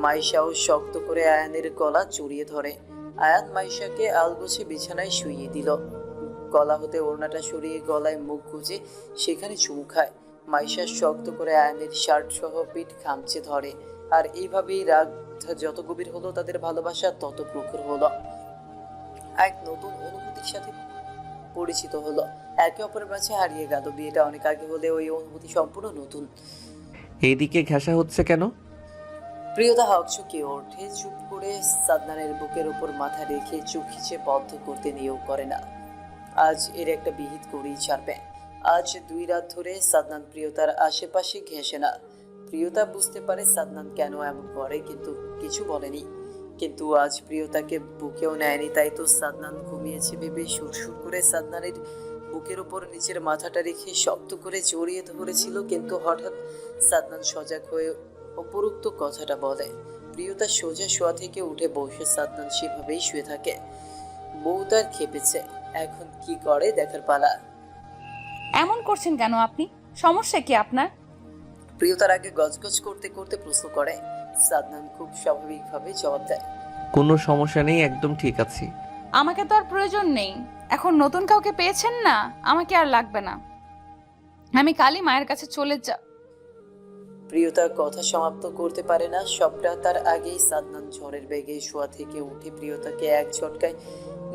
মাইশাও শক্ত করে আয়ানের গলা জড়িয়ে ধরে। আয়ান মাইশাকে আলগোছে বিছানায় শুইয়ে দিল। গলা হতে ওড়নাটা সরিয়ে গলায় মুখ গুজে সেখানে চুমু খায়। মাইশা শক্ত করে আয়ানের শার্ট সহ পিঠ খামচে ধরে, আর এইভাবেই রাগ যত গভীর হলো তাদের ভালোবাসা তত প্রখর হলো। এক নতুন অনুভূতির সাথে পরিচিত হলো, একে অপরের মাঝে হারিয়ে গেল। বিয়েটা অনেক আগে হলে ওই অনুভূতি সম্পূর্ণ নতুন। এইদিকে ঘেঁষা হচ্ছে কেন? প্রিয়তা হকচকিয়ে ওঠে, চুপ করে সাদনানের বুকের উপর মাথা রেখে চোখ খিচে বদ্ধ করতে নিয়েও করে না। আজ এর একটা বিহিত করেই ছাড়বে। আজ 2 রাত ধরে সাদনান প্রিয়তার আশেপাশে ঘেঁষে না। প্রিয়তা বুঝতে পারে সাদনান কেন এমন করে, কিন্তু কিছু বলেনি। কিন্তু আজ প্রিয়তাকে বুকেও নেয়নি, তাই তো সাদনান ঘুমিয়েছে ভেবে সুরসুর করে সাদনানের বুকের উপর নিচের মাথাটা রেখে শক্ত করে জড়িয়ে ধরেছিল। কিন্তু হঠাৎ সাদনান সজাগ হয়ে উপরোক্ত কথাটা বলে। প্রিয়তা সোজা শোয়া থেকে উঠে বসে সাদনান সেভাবেই শুয়ে থাকে। বউ তার খেপেছে, এখন কি করে দেখার পালা। এমন করছেন কেন আপনি? সমস্যা কি আপনার? প্রিয়তার আগে গজগজ করতে করতে প্রশ্ন করে। সাদনান খুব স্বাভাবিকভাবে জবাব দেয়, কোনো সমস্যা নেই, একদম ঠিক আছি। আমাকে তো আর প্রয়োজন নেই, এখন নতুন কাউকে পেয়েছেন না, আমাকে আর লাগবে না। আমি কালই মায়ের কাছে চলে যা। প্রিয়তা কথা সমাপ্ত করতে পারে না। সবটা তার আগেই সাদনান ঝড়ের বেগে শোয়া থেকে উঠে প্রিয়তাকে এক ঝটকায়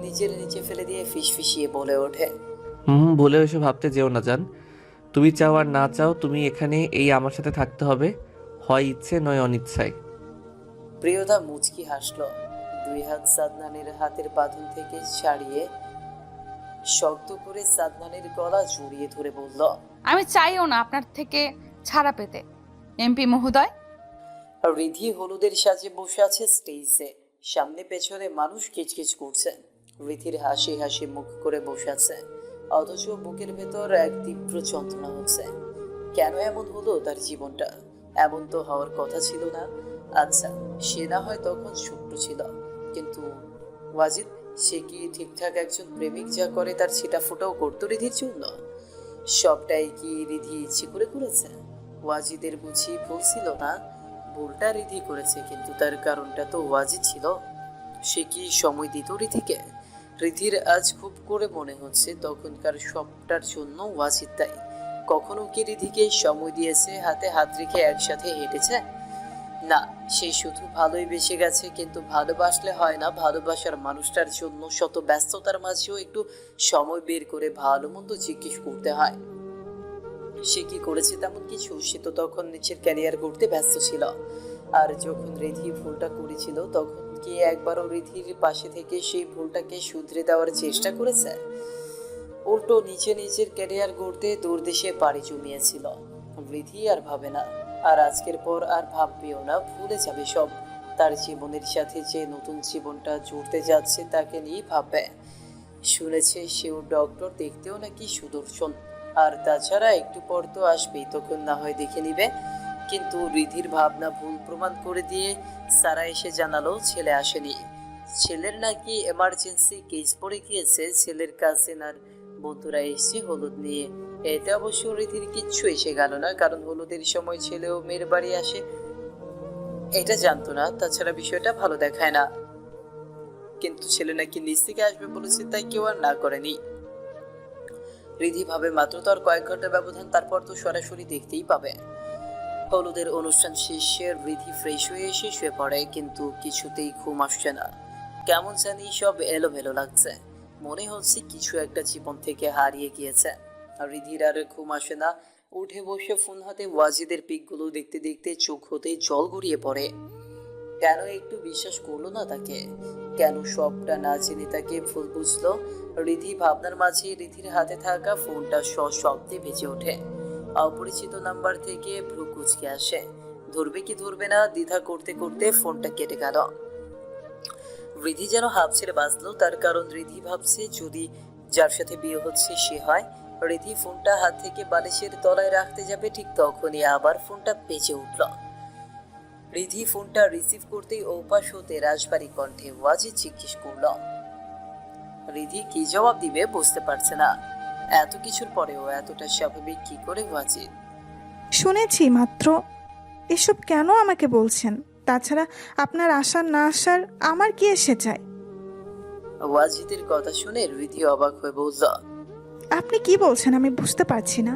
নিজের নিচে ফেলে দিয়ে ফিসফিসিয়ে বলে ওঠে, বলে এসে ভাবতে যেও না জান। তুমি চাও আর না চাও, তুমি এখানে এই আমার সাথে থাকতে হবে, হয় ইচ্ছে নয় অনিচ্ছায়। প্রিয়তা মুচকি হাসল। 2 হাত সাদনানের হাতের বাঁধন থেকে ছাড়িয়ে শক্ত করে সাদনানের গলা জড়িয়ে ধরে বলল, আমি চাইও না আপনার থেকে ছাড়া পেতে এমপি মহোদয়। রিধি হলুদের সাজে বসে আছে স্টেজে, সামনে পেছনে মানুষ কিচকিচ করছে। রিধির হাসি হাসি মুখ করে বসে আছে, অথচ বুকের ভেতর এক তীব্র যন্ত্রণা হচ্ছে। কেন এমন হলো তার জীবনটা? এমন তো হওয়ার কথা ছিল না। আচ্ছা, সে না হয় তখন ছোট্ট ছিল, কিন্তু ওয়াজিদ সে কি ঠিকঠাক একজন প্রেমিক যা করে তার ছিটা ফোটাও করতো রিধির জন্য? সবটাই কি রিধি ইচ্ছে করে করেছে? ওয়াজিদের বুঝি ভুল ছিল না? ভুলটা রিধি করেছে, কিন্তু তার কারণটা তো ওয়াজিদ ছিল। সে কি সময় দিত রিধিকে? রিধির আজ খুব করে মনে হচ্ছে তখনকার সবটার জন্য ওয়াজিদ দায়ী। কখনো কি রিধিকে সময় দিয়েছে, হাতে হাত রেখে একসাথে হেঁটেছে? না, সে শুধু ভালোই বেসে গেছে, কিন্তু ভালোবাসলে হয় না। ভালোবাসার মানুষটার জন্য শত ব্যস্ততার মাঝেও একটু সময় বের করে ভালো মন্দ জিজ্ঞেস করতে হয়। সে কি করেছে তেমন কিছু? সে তো তখন নিজের ক্যারিয়ার গড়তে ব্যস্ত ছিল। আর যখন রিধি ভুলটা করেছিল তখন কি একবারও রিধির পাশে থেকে সেই ভুলটাকে শুধরে দেওয়ার চেষ্টা করেছে? উল্টো নিজের ক্যারিয়ার গড়তে দূরদেশে পাড়ি জমিয়েছিল। রিধি আর ভাবে না, আর আজকের পর আর ভাববেও না, ভুলে যাবে সব। তার জীবনের সাথে যে নতুন জীবনটা জুড়তে যাচ্ছে তাকে নিয়েই ভাববে। শুনেছে সেও ডক্টর, দেখতেও নাকি সুদর্শন। আর তাছাড়া একটু পর তো আসবেই, তখন না হয় দেখে নিবে। কিন্তু রিধির ভাবনা ভুল প্রমাণ করে দিয়ে সারা এসে জানালো ছেলে আসেনি। ছেলের নাকি এমার্জেন্সি কেস পড়ে গিয়েছে। ছেলের কাছে আর বন্ধুরা এসছে হলুদ নিয়ে। এতে অবশ্য রিধির কিচ্ছু এসে গেল না, কারণ হলুদের সময় ছেলেও মেয়ের বাড়ি আসে এটা জানতো না। তাছাড়া বিষয়টা ভালো দেখায় না। কিন্তু ছেলে নাকি নিজ থেকে আসবে বলেছে, তাই কেউ আর না করেনি। রিধি ভাবে মাত্র তো আর কয়েক ঘন্টার ব্যবধান, তারপর তো সরাসরি দেখতেই পাবে। হলুদের অনুষ্ঠান শেষে রিধি ফ্রেশ হয়ে এসে শুয়ে পড়ে, কিন্তু কিছুতেই ঘুম আসছে না। কেমন জানি সব এলোমেলো লাগছে। মনে হচ্ছে কিছু একটা জীবন থেকে হারিয়ে গিয়েছে। আর রিধির আর ঘুম আসে না। উঠে বসে ফোন হাতে ওয়াজিদের পিকগুলো দেখতে দেখতে চোখ হতে জল গড়িয়ে পড়ে। কেন একটু বিশ্বাস করলো না তাকে? কেন সবটা না জেনে তাকে ভুল বুঝলো? রিধি ভাবনার মাঝে রিধির হাতে থাকা ফোনটা সশব্দে বেজে ওঠে। অপরিচিত নাম্বার থেকে ভ্রু কুঁচকে আসে। ধরবে কি ধরবে না দ্বিধা করতে করতে ফোনটা কেটে গেল। রিধি যেন হাঁপ ছেড়ে বাঁচলো, তার কারণ রিধি ভাবছে যদি যার সাথে বিয়ে হচ্ছে সে হয়। রিধি ফোনটা হাত থেকে বালিশের তলায় রাখতে যাবে, ঠিক তখনই আবার ফোনটা বেজে উঠল। রিধি ফোনটা রিসিভ করতেই ওপাশ হতে রাজবাড়ি কণ্ঠে ওয়াজিদ জিজ্ঞেস করল। রিধি কি জবাব দিবে বুঝতে পারছে না। এত কিছুর পরেও এতটা স্বাভাবিক কি করে ওয়াজিদ? শুনেছি মাত্র। এসব কেন আমাকে বলছেন? তাছাড়া আপনার আসার না আসার আমার কি এসে যায়? ওয়াজিদের কথা শুনে রিধি অবাক হয়ে বলল। আপনি কি বলছেন আমি বুঝতে পারছি না।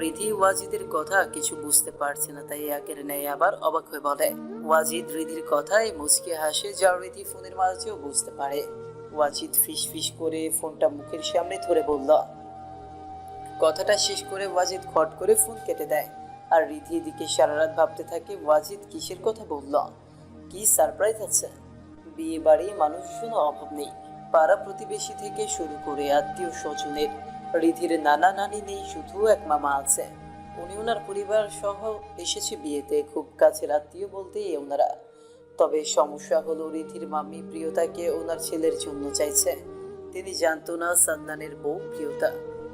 রিধি ওয়াজিদের কথা কিছু বুঝতে পারছে না, তাই একের ন্যায় আবার অবাক হয়ে বলে। ওয়াজিদ রিধির কথায় মুচকে হাসে, যা রিধি ফোনের মাঝেও বুঝতে পারে। ওয়াজিদ ফিস ফিস করে ফোনটা মুখের সামনে ধরে বলল। কথাটা শেষ করে ওয়াজিদ খট করে ফোন কেটে দেয়। আর রিধি এদিকে সারা রাত ভাবতে থাকে ওয়াজিদ কিসের কথা বলল। কি সারপ্রাইজ আছে? বিয়ে বাড়ি মানুষজন অভাব নেই, পাড়া প্রতিবেশী থেকে শুরু করে আত্মীয় স্বজনের। রিধির নানা নানি নেই, শুধু এক মামা আছে। উনি ওনার পরিবার সহ এসেছে বিয়েতে, খুব কাছের আত্মীয় বলতেই ওনারা। তবে সমস্যা হলো রিধির মাম্মি প্রিয়তাকে ওনার ছেলের জন্য চাইছে। তিনি জানতো না সাদনানের বউ প্রিয়তা।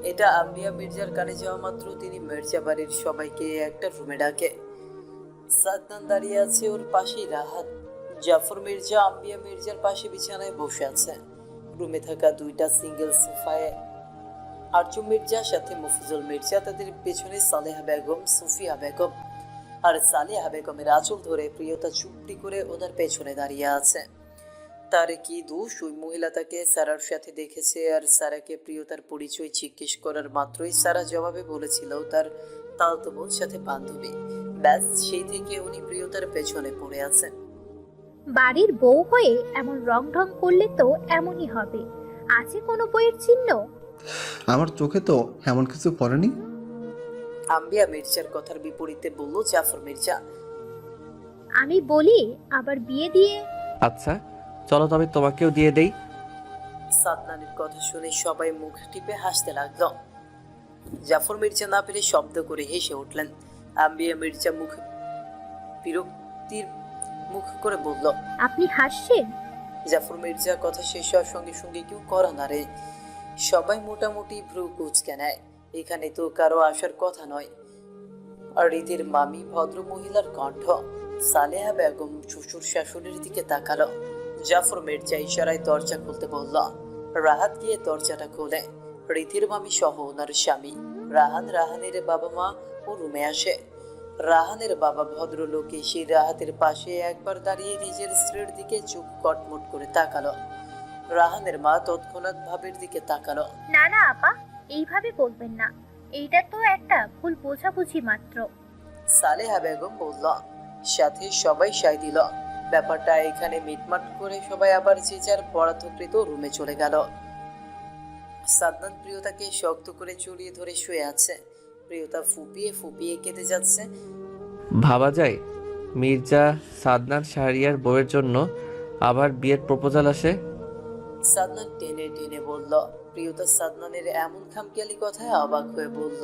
এটা আম্বিয়া মির্জার কানে যাওয়া মাত্র তিনি মির্জা বাড়ির সবাইকে একটা রুমে ডাকে। সাদনান দাঁড়িয়ে আছে, ওর পাশেই রাহাত। জাফর মির্জা আম্বিয়া মির্জার পাশে বিছানায় বসে আছে। রুমে থাকা দুইটা সিঙ্গেল সোফায় আরজু মির্জার সাথে মফিজুল মির্জা, তাদের পেছনে সালেহা বেগম, সুফিয়া বেগম। আর সালেহা বেগমের আঁচল ধরে প্রিয়তা চুপটি করে ওনার পেছনে দাঁড়িয়ে আছে। তার কি দোষ? ওই মহিলা তাকে সারার সাথে দেখেছে, আর সারাকে প্রিয়তার পরিচয় জিজ্ঞেস করার মাত্রই সারা জবাবে বলেছিল তার তালতো বোন সাথে বান্ধবী। ব্যাস সেই থেকে উনি প্রিয়তার পেছনে পড়ে আছেন। বাড়ির বউ হয়ে এমন রং ঢং করলে তো এমনই হবে। আছে কোনো বইয়ের চিহ্ন? আমার চোখে তো এমন কিছু পড়েনি। আম্বিয়া মির্জার কথার বিপরীতে বলল জাফর মির্জা। আমি বলি আবার বিয়ে দিয়ে। আচ্ছা চলো তবে তোমাকেও দিয়ে দেই। সাদনানের কথা শুনে সবাই মুখ টিপে হাসতে লাগলো। জাফর মির্জা না পেরে শব্দ করে হেসে উঠলেন। আম্বিয়া মির্জা বিরক্তির মুখ করে বলল, আপনি হাসছেন? জাফর মির্জা কথা শেষ হওয়ার সঙ্গে সঙ্গে কেউ করা না রে। সবাই মোটামুটি ভ্রু কুঁচকে নেয়। এখানে তো কারো আসার কথা নয়। আর রিধির মামি ভদ্র মহিলার কণ্ঠ। সালেহা বেগম শ্বশুর শাশুড়ির দিকে তাকালো। জাফর মির্জা ইশারায় দরজা খুলতে বলল। রাহাত গিয়ে দরজাটা খোলে। রিধির মামি সহ ওনার স্বামী রাহানের বাবা মা ও রুমে আসে। রাহানের বাবা ভদ্রলোক এসে রাহাতের পাশে একবার দাঁড়িয়ে নিজের স্ত্রীর দিকে চোখ কটমট করে তাকালো। রাহানের মা তৎক্ষণাৎ ভাবের দিকে তাকালো। না না আপা, এইভাবে বলবেন না, এইটা তো একটা ভুল বোঝাবুঝি মাত্র। সালেহা বেগম বলল। সাথে সবাই সায় দিল। ব্যাপারটা এখানে মিটমাট করে সবাই আবার যে যার বরাদ্দকৃত রুমে চলে গেল। সাদনান প্রিয়তাকে শক্ত করে জড়িয়ে ধরে শুয়ে আছে। প্রিয়তা ফুপিয়ে ফুপিয়ে কেঁদে যাচ্ছে। ভাবা যায় মির্জা সাদনান শাহরিয়ার বউয়ের জন্য আবার বিয়ের প্রপোজাল আসে। সাদনান টেনে টেনে বলল। প্রিয়তা সাদনানের এমন খামখেয়ালি কথায় অবাক হয়ে বলল।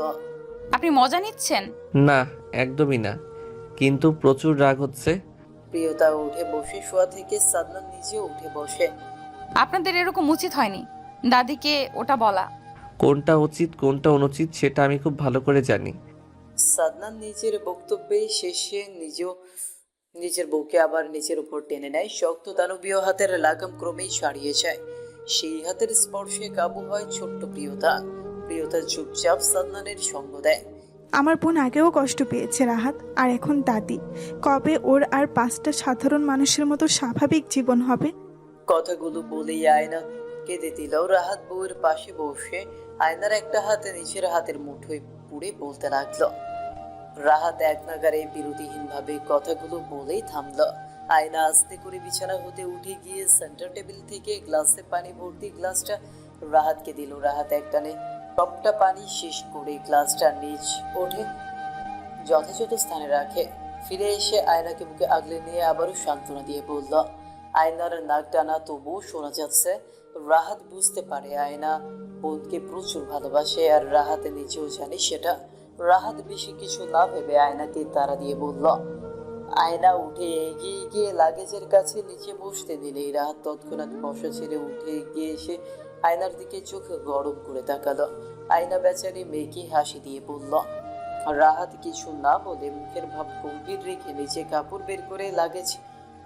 আপনি মজা নিচ্ছেন? না, একদমই না, কিন্তু প্রচুর রাগ হচ্ছে। প্রিয়তা উঠে বসে শোয়া থেকে সাদনান নিজেও উঠে বসে। আপনাদের এরকম উচিত হয়নি দাদিকে ওটা বলা। কোনটা উচিত কোনটা অনুচিত সেটা আমি খুব ভালো করে জানি। সাদনান নিজের বক্তব্যে শেষে নিজের বউকে আবার নিজের উপর টেনে নেয়। শক্ত দানবীয় হাতের লাগাম ক্রমেই ছাড়িয়ে যায়। সেই হাতের স্পর্শে কাবু হয় ছোট্ট প্রিয়তা। প্রিয়তা চুপচাপ সাদনানের সঙ্গ দেয়। আমার বোন আগেও কষ্ট পেয়েছে রাহাত, আর এখন দাদি। কবে ওর আর 5টা সাধারণ মানুষের মতো স্বাভাবিক জীবন হবে? কথাগুলো বলেই আয়না কেঁদে দিল। রাহাত বউয়ের পাশে বসে আয়নার একটা হাতে নিজের হাতের মুঠোয় পুড়ে বলতে লাগলো। রাহাত এক নাগারে বিরতিহীন ভাবে কথাগুলো বলেই থামল। আয়না আস্তে করে বিছানা হতে উঠে গিয়ে সেন্টার টেবিল থেকে গ্লাসে পানি ভর্তি গ্লাসটা রাহাতকে দিল। রাহাত একটানে সবটা পানি শেষ করে গ্লাসটা নিজ ওঠে যথাযথ স্থানে রাখে। ফিরে এসে আয়নাকে বুকে আগলে নিয়ে আবারও সান্ত্বনা দিয়ে বলল। আয়নার নাক টানা তবুও শোনা যাচ্ছে। রাহাত বুঝতে পারে আয়না বোনকে প্রচুর ভালোবাসে, আর রাহাত নিজেও জানে সেটা। রাহাত বেশি কিছু না ভেবে আয়নাকে তাড়া দিয়ে বলল। আয়না উঠে এগিয়ে গিয়ে লাগেজের কাছে নিচে বসতে দিলেই রাহাত তৎক্ষণাৎ বসা ছেড়ে উঠে গিয়ে এসে আয়নার দিকে চোখ গরম করে তাকালো। আয়না বেচারি মেয়েকে হাসি দিয়ে বলল। রাহাত কিছু না বলে মুখের ভাব গম্ভীর রেখে নিচে কাপড় বের করে লাগেজ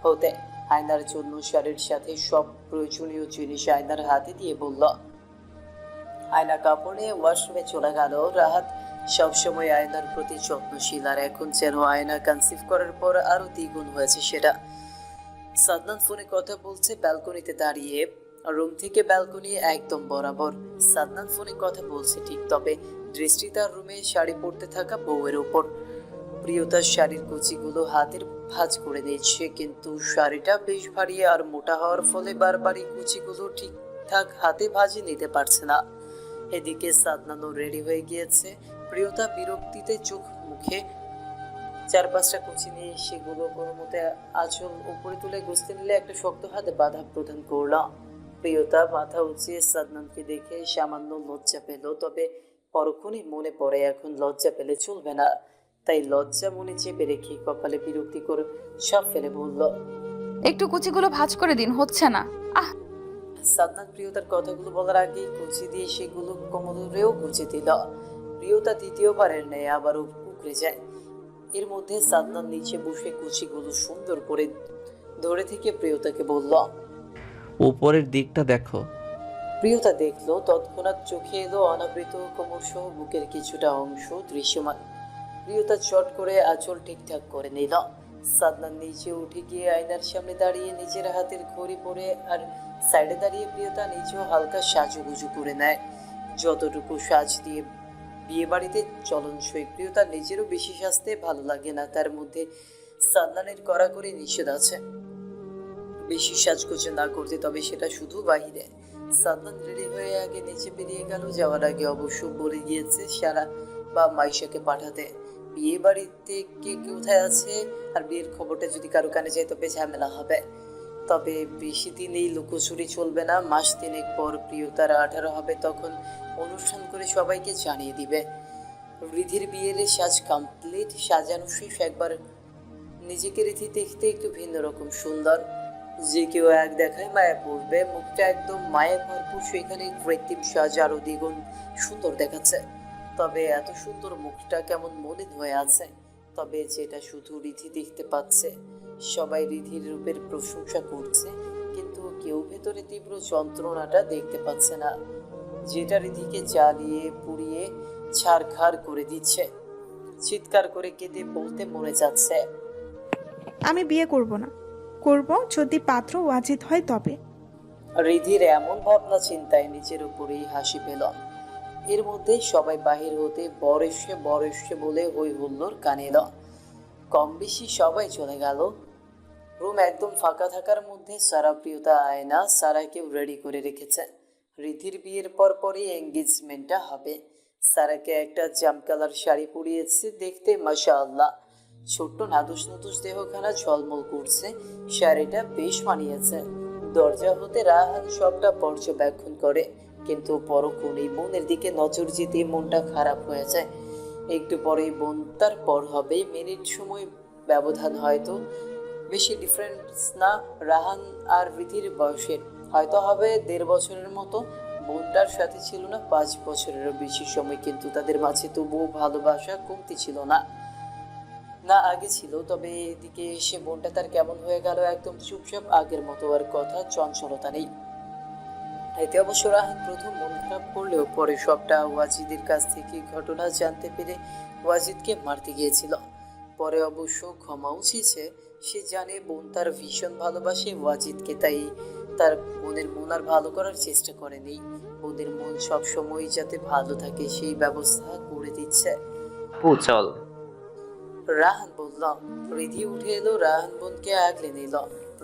হতে আয়নার জন্য শাড়ির সাথে সব প্রয়োজনীয় জিনিস আয়নার হাতে দিয়ে বলল। আয়না কাপড় নিয়ে ওয়াশরুমে চলে গেল। রাহাত সবসময় আয়নার প্রতি যত্নশীল, আর এখন যেন আয়না কনসিভ করার পর আরো দ্বিগুণ হয়েছে সেটা। সাদনান ফোনে কথা বলছে ব্যালকনিতে দাঁড়িয়ে। রুম থেকে ব্যালকনি একদম বরাবর। সাদনান ফোনে কথা বলছে ঠিক, তবে দৃষ্টি তার রুমে শাড়ি পরতে থাকা বউয়ের উপর। প্রিয়তার শাড়ির কুচিগুলো হাতের ভাঁজ করে দিচ্ছে, কিন্তু শাড়িটা বেশ ভারী আর মোটা হওয়ার ফলে বারবারই কুচিগুলো ঠিকঠাক হাতে ভাঁজে নিতে পারছে না। এদিকে সাদনানও রেডি হয়ে গিয়েছে। প্রিয়তা বিরক্তিতে চোখ মুখে 4-5টা কুচি নিয়ে সেগুলো কোনো মতে আঁচল উপরে তুলে গুছতে নিলে একটা শক্ত হাতে বাধা প্রদান করল। প্রিয়তা মাথা উঁচিয়ে সাদনানকে দেখে সামান্য লজ্জা পেল, তবে পরক্ষণই মনে পড়ে এখন লজ্জা পেলে চলবে না। তাই লজ্জা মনে চেপে রেখে কপালে বিরক্তিকর সব ফেলে বলল। একটু কুচিগুলো ভাঁজ করে দিন, হচ্ছে না। সাদনান প্রিয়তার কথাগুলো বলার আগেই কুচি দিয়ে সেগুলো কোমরেও গুঁজে দিল। প্রিয়তা দ্বিতীয়বারের ন্যায় আবারও কুকড়ে যায়। এর মধ্যে সাদনান নিচে বসে কুচিগুলো সুন্দর করে ধরে থেকে প্রিয়তাকে বলল। উপরের দিকটা দেখো। প্রিয়তা দেখলো, তৎক্ষণাৎ চোখে এলো অনাবৃত কোমর সহ বুকের কিছুটা অংশ দৃশ্যমান। প্রিয়তা চট করে আঁচল ঠিকঠাক করে নিল। সাদনান নিচে উঠে গিয়ে আয়নার সামনে দাঁড়িয়ে নিজের হাতের ঘড়ি পরে আর সাইডে দাঁড়িয়ে প্রিয়তা নিজেও হালকা সাজুগুজু করে নেয়। যতটুকু সাজ দিয়ে বিয়ে বাড়িতে চলনসই। প্রিয়তা নিজেরও বেশি সাজতে ভালো লাগে না, তার মধ্যে সাদনানের কড়াকড়ি নিষেধ আছে বেশি সাজগোজ না করতে, তবে সেটা শুধু বাহিরে। সাদনান রেডি হয়ে আগে নিচে বেরিয়ে গেল। যাওয়ার আগে অবশ্য বলে গিয়েছে সারা বা মাইশাকে পাঠাতে। বিয়ে বাড়িতে কে কোথায় আছে আর বিয়ের খবরটা যদি কারো কানে যায় তবে ঝামেলা হবে। তবে বেশি দিন এই লুকোচুরি চলবে না। মাস 3 পর প্রিয়তার 18 হবে, তখন অনুষ্ঠান করে সবাইকে জানিয়ে দিবে। রিধির বিয়ের সাজ কমপ্লিট, সাজানো শেষ। একবার নিজেকে রিধি দেখতে একটু ভিন্ন রকম সুন্দর, যে কেউ এক দেখায় মায়া পড়বে। মুখটা একদম মায়ে ভরপুর, সেখানে কৃত্রিম সাজ আরো দ্বিগুণ সুন্দর দেখাচ্ছে। তবে এত সুন্দর মুখটা কেমন মলিন হয়ে আছে। তবে যেটা শুধু রিধি দেখতে পাচ্ছে। সবাই রিধির রূপের প্রশংসা করছে, কিন্তু কেউ ভেতরে তীব্র যন্ত্রণাটা দেখতে পাচ্ছে না, যেটা রিধিকে জ্বালিয়ে পুড়িয়ে ছারখার করে দিচ্ছে। চিৎকার করে কেঁদে বলতে মরে যাচ্ছে। আমি বিয়ে করব না, করব যদি পাত্র ওয়াজিদ হয় তবে। রিধির এমন ভাবনা চিন্তায় নিজের উপরেই হাসি পেল। এর মধ্যে সবাই বাহির হতে বর এসে বলে হই হুল্লোড় কানে এলো। কম বেশি সবাই চলে গেল। রুম একদম ফাঁকা থাকার মধ্যে সারা প্রিয়তা আয়না সারাকেও রেডি করে রেখেছে। রিধির বিয়ের পরই এঙ্গেজমেন্টটা হবে। সারাকে একটা জাম কালার শাড়ি পরিয়েছে, দেখতে মাশাআল্লাহ। ছোট্ট নাদুস নতুস দেহখানা ঝলমল করছে, শাড়িটা বেশ মানিয়েছে। দরজা হতে রাহান সবটা পর্যবেক্ষণ করে, কিন্তু পরক্ষণেই বোনের দিকে নজর যেতে মনটা খারাপ হয়ে যায়। একটু পরেই বোন তার পর হবে, মিনিট সময় ব্যবধান, হয়তো বেশি ডিফারেন্স না রাহান আর রীতির বয়সের, হয়তো হবে 1.5 বছরের মতো। বোনটার সাথে ছিল না 5 বছরেরও বেশি সময়, কিন্তু তাদের মাঝে তবুও ভালোবাসা কমতি ছিল না, না আগে ছিল। তবে এদিকে এসে বোনটা তার কেমন হয়ে গেল, একদম চুপচাপ, আগের মতো আর কথা চঞ্চলতা নেই। এতে অবশ্য রাহান প্রথম মন খারাপ করলেও পরে সবটা ওয়াজিদের কাছ থেকে ঘটনা জানতে পেরে ওয়াজিদকে মারতে গিয়েছিল। পরে অবশ্য ক্ষমাও চেয়েছে। সে জানে বোন তার ভীষণ ভালোবাসে ওয়াজিদকে, তাই তার বোনের মন আর ভালো করার চেষ্টা করেনি। বোনের মন সবসময় যাতে ভালো থাকে সেই ব্যবস্থা করে দিচ্ছে। চল। রাহান বলল। রিধি উঠে এলো, রাহান বোনকে আগলে নিল।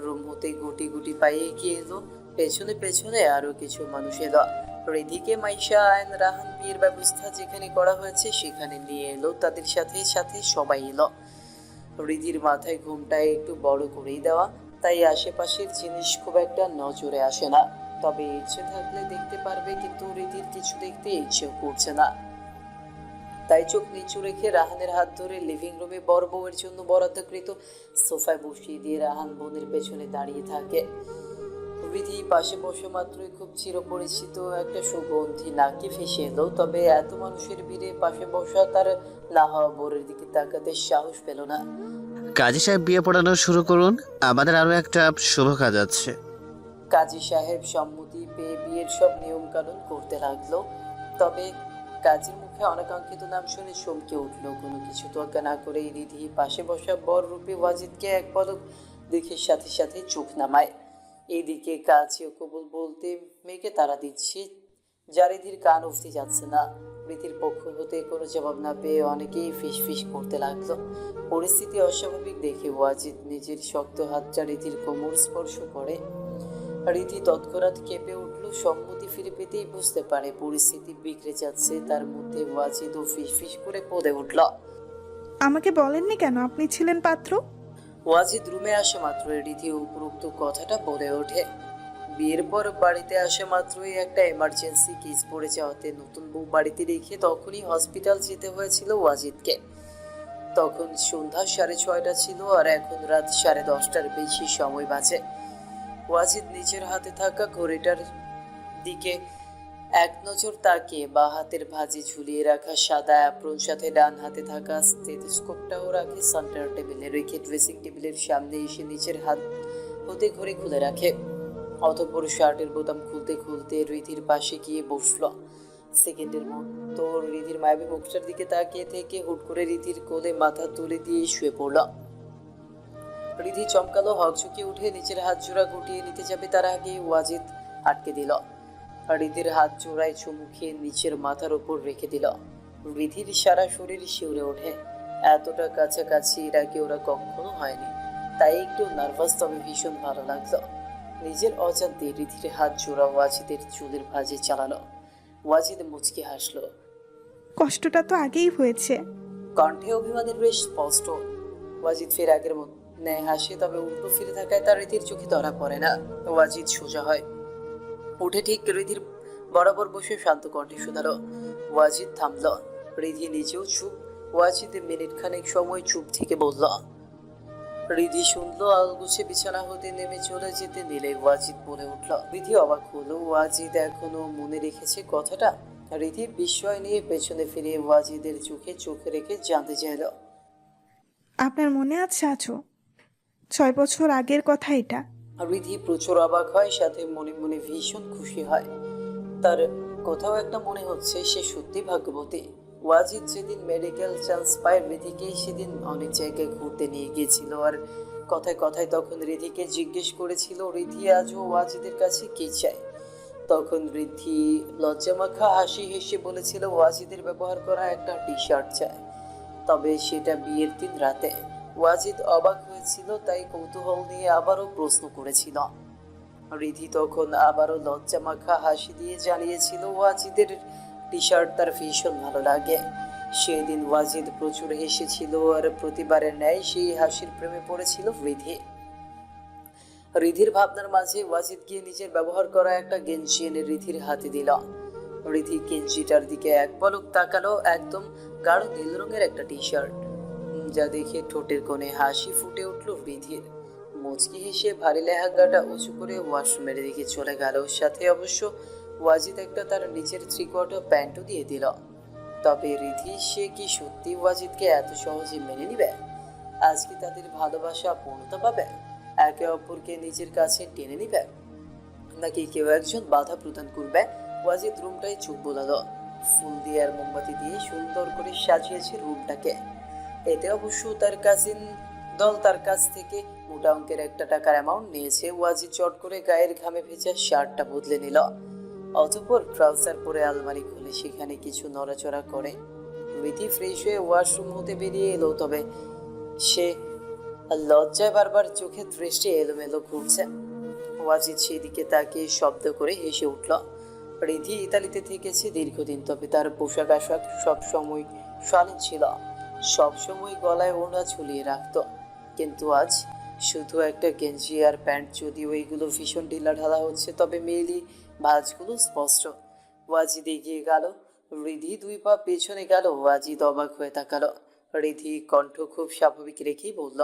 রুম হতে গুটি গুটি পায়ে এগিয়ে এলো, পেছনে পেছনে আরো কিছু মানুষ এলো। রিধিকে মাইশা, আয়ন, রাহান বিয়ের ব্যবস্থা যেখানে করা হয়েছে সেখানে নিয়ে এলো। তাদের সাথে সাথে সবাই এলো। রিধির মাথায় ঘুমটা একটু বড় করেই দেওয়া, তাই আশেপাশের জিনিস খুব একটা নজরে আসে না। তবে ইচ্ছে থাকলে দেখতে পারবে, কিন্তু রিধির কিছু দেখতে ইচ্ছেও করছে না। তাই চোখ নিচু রেখে রাহানের হাত ধরে লিভিং রুমে বড় বউয়ের জন্য বরাদ্দকৃত সোফায় বসিয়ে দিয়ে রাহান বোনের পেছনে দাঁড়িয়ে থাকে। রিধি পাশে বসে মাত্রই খুব চিরপরিচিত একটা সুগন্ধি নাকে ভেসে এলো। তবে এত মানুষের ভিড়ে পাশে বসা তার না হওয়া বোরের দিকে তাকাতে সাহস পেল না। কাজী সাহেব বিয়ে পড়ানো শুরু করুন, আমাদের আরও একটা শুভ কাজ আছে। কাজী সাহেব সম্মতি পেয়ে বিয়ের সব নিয়ম কানুন করতে লাগলো। তবে কাজীর মুখে অনাকাঙ্ক্ষিত নাম শুনে চমকে উঠল। কোনো কিছু তোয়াক্কা না করে রিধি পাশে বসা বর রূপী ওয়াজিদকে এক পলক দেখে সাথে সাথে চোখ নামায়। এইদিকে কাজী কবুল বলতে মেয়েকে তাড়া দিচ্ছে, যা রিধির কান অবধি যাচ্ছে না। রীতির পক্ষ হতে কোনো জবাব না পেয়ে অনেকেই ফিস করতে লাগলো। পরিস্থিতি অস্বাভাবিক দেখে ওয়াজিদ নিজের শক্ত হাতটা রীতির কোমর স্পর্শ করে। রীতি তৎক্ষণাৎ কেঁপে উঠল। সম্মতি ফিরে পেতেই বুঝতে পারে পরিস্থিতি বিগড়ে যাচ্ছে। তার মধ্যে ওয়াজিদও ফিস করে পদে উঠল। আমাকে বলেননি কেন আপনি ছিলেন পাত্র? ওয়াজিদ রুমে আসে মাত্রই রীতি উপরোক্ত কথাটা বলে ওঠে। বিয়ের পর বাড়িতে আসে মাত্রই একটা এমার্জেন্সি কেস পড়ে যাওয়াতে নতুন বউ বাড়িতে রেখে তখনই হসপিটাল যেতে হয়েছিল ওয়াজিদকে। তখন সন্ধ্যা 6:30 ছিল, আর এখন রাত 10:30টার বেশি সময় বাজে। ওয়াজিদ নিজের হাতে থাকা ঘড়িটার দিকে এক নজর তাকিয়ে বা হাতের ভাঁজে ঝুলিয়ে রাখা সাদা অ্যাপ্রন সাথে ডান হাতে থাকা স্টেথোস্কোপটাও রাখে সেন্টার টেবিলে, রেখে ড্রেসিং টেবিলের সামনে এসে নিচের হাত হতে ঘড়ি খুলে রাখে। অতঃপর শার্টের বোতাম খুলতে খুলতে রীতির পাশে গিয়ে বসল। সেকেন্ডের মতো রীতির মায়াবী মুখটার দিকে তাকিয়ে থেকে হুট করে রীতির কোলে মাথা তুলে দিয়ে শুয়ে পড়ল। রীতি চমকালো, হকচকে উঠে নিচের হাত জোড়া গুটিয়ে নিতে যাবে, তার আগে ওয়াজিদ আটকে দিল। রীতির হাত জোড়ায় চুমু খেয়ে নিচের মাথার উপর রেখে দিল। রীতির সারা শরীর শিউরে ওঠে। এতটা কাছাকাছি এর আগে ওরা কখনো হয়নি, তাই একটু নার্ভাস, তবে ভীষণ ভালো লাগলো। নিজের অজান্তে রীতির হাত জোড়া ওয়াজিদের চুলের ভাঁজে চালালো। ওয়াজিদ মুচকি হাসলো। কষ্টটা তো আগেই হয়েছে। কণ্ঠে অভিমানের বেশ স্পষ্ট। ওয়াজিদ ফের আগের ন্যায় হাসে, তবে উল্টো ফিরে থাকায় তার রীতির চোখে ধরা পড়ে না। ওয়াজিদ সোজা হয়, উঠে ঠিক রিধির বরাবর বসে শান্ত কণ্ঠে শুধালো। ওয়াজিদ থামল। রিধি নিজেও চুপ। ওয়াজিদ মিনিট খানেক সময় চুপ থেকে বলল। রিধি শুনলো। আলগুছে বিছানা হতে নেমে চলে যেতে নিলে ওয়াজিদ বলে উঠল। রিধি অবাক হলো, ওয়াজিদ এখনো মনে রেখেছে কথাটা। রিধি বিস্ময় নিয়ে পেছনে ফিরে ওয়াজিদের চোখে চোখ রেখে জানতে চাইল, আপনার মনে আছে 6 বছর আগের কথা এটা? রিধি প্রচুর অবাক হয়, সাথে মনে মনে ভীষণ খুশি হয়। তার কোথাও একটা মনে হচ্ছে সে সত্যি ভাগ্যবতী। ওয়াজিদ যেদিন মেডিকেল চান্স পায় রিধিকে, সেদিন অনেক জায়গায় ঘুরতে নিয়ে গিয়েছিল, আর কথায় কথায় তখন রিধিকে জিজ্ঞেস করেছিল রিধি আজও ওয়াজিদের কাছে কি চায়। তখন রিধি লজ্জামাখা হাসি হেসে বলেছিল ওয়াজিদের ব্যবহার করা একটা টি-শার্ট চায়, তবে সেটা বিয়ের দিন রাতে। ওয়াজিদ অবাক হয়েছিল, তাই কৌতূহল নিয়ে আবারও প্রশ্ন করেছিল। রিধি তখন আবারও লজ্জামাখা হাসি দিয়ে জানিয়েছিল ওয়াজিদের টি শার্ট তার ভীষণ ভালো লাগে। সেদিন ওয়াজিদ প্রচুর হেসেছিল আর প্রতিবারের ন্যায় সেই হাসির প্রেমে পড়েছিল রিধি। রিধির ভাবনার মাঝে ওয়াজিদ গিয়ে নিজের ব্যবহার করা একটা গেঞ্জি এনে রিধির হাতে দিল। রিধি গেঞ্জিটার দিকে এক পলক তাকালো। একদম গাঢ় নীল রঙের একটা টি শার্ট, যা দেখে ঠোঁটের কোণে হাসি ফুটে উঠল রিধির। মুচকি হেসে ভারী লেহেঙ্গাটা উঁচু করে ওয়াশরুমের দিকে চলে গেল। সাথে অবশ্য ওয়াজিদ একটা তার নিচের 3/4 প্যান্টও দিয়ে দিল। তবে রিধি সে কি সত্যি ওয়াজিদকে এত সহজে মেনে নিবে? আজকে তাদের ভালোবাসা পূর্ণতা পাবে, একে অপরকে নিজের কাছে টেনে নিবে, নাকি কেউ একজন বাধা প্রদান করবে? ওয়াজিদ রুমটায় চোখ বোলালো। ফুল দিয়ে আর মোমবাতি দিয়ে সুন্দর করে সাজিয়েছে রুমটাকে। এতে অবশ্য তার কাজিন দল তার কাছ থেকে মোটা অঙ্কের একটা টাকার অ্যামাউন্ট নিয়েছে। ওয়াজিদ চট করে গায়ের ঘামে ভেজা শার্টটা বদলে নিল। অতঃপর ট্রাউজার পরে আলমারি খুলে সেখানে কিছু নড়াচড়া করে রিধি ফ্রেশ হয়ে ওয়াশরুম হতে বেরিয়ে এলো। তবে সে লজ্জায় বারবার চোখের দৃষ্টি এলোমেলো ঘুরছে। ওয়াজিদ সেদিকে তাকিয়ে শব্দ করে হেসে উঠল। রিধি ইতালিতে থেকেছে দীর্ঘদিন, তবে তার পোশাক আশাক সবসময় শালীন ছিল, সবসময় গলায় ওড়না ঝুলিয়ে রাখত। কিন্তু আজ শুধু একটা গেঞ্জি আর প্যান্ট, যদিও এইগুলো ভীষণ ঢিলাঢালা হচ্ছে, তবে মেয়েলি ভাঁজগুলো স্পষ্ট। ওয়াজিদ এগিয়ে গেল, রিধি 2 পা পেছনে গেল। ওয়াজিদ অবাক হয়ে তাকালো। রিধি কণ্ঠ খুব স্বাভাবিক রেখেই বলল,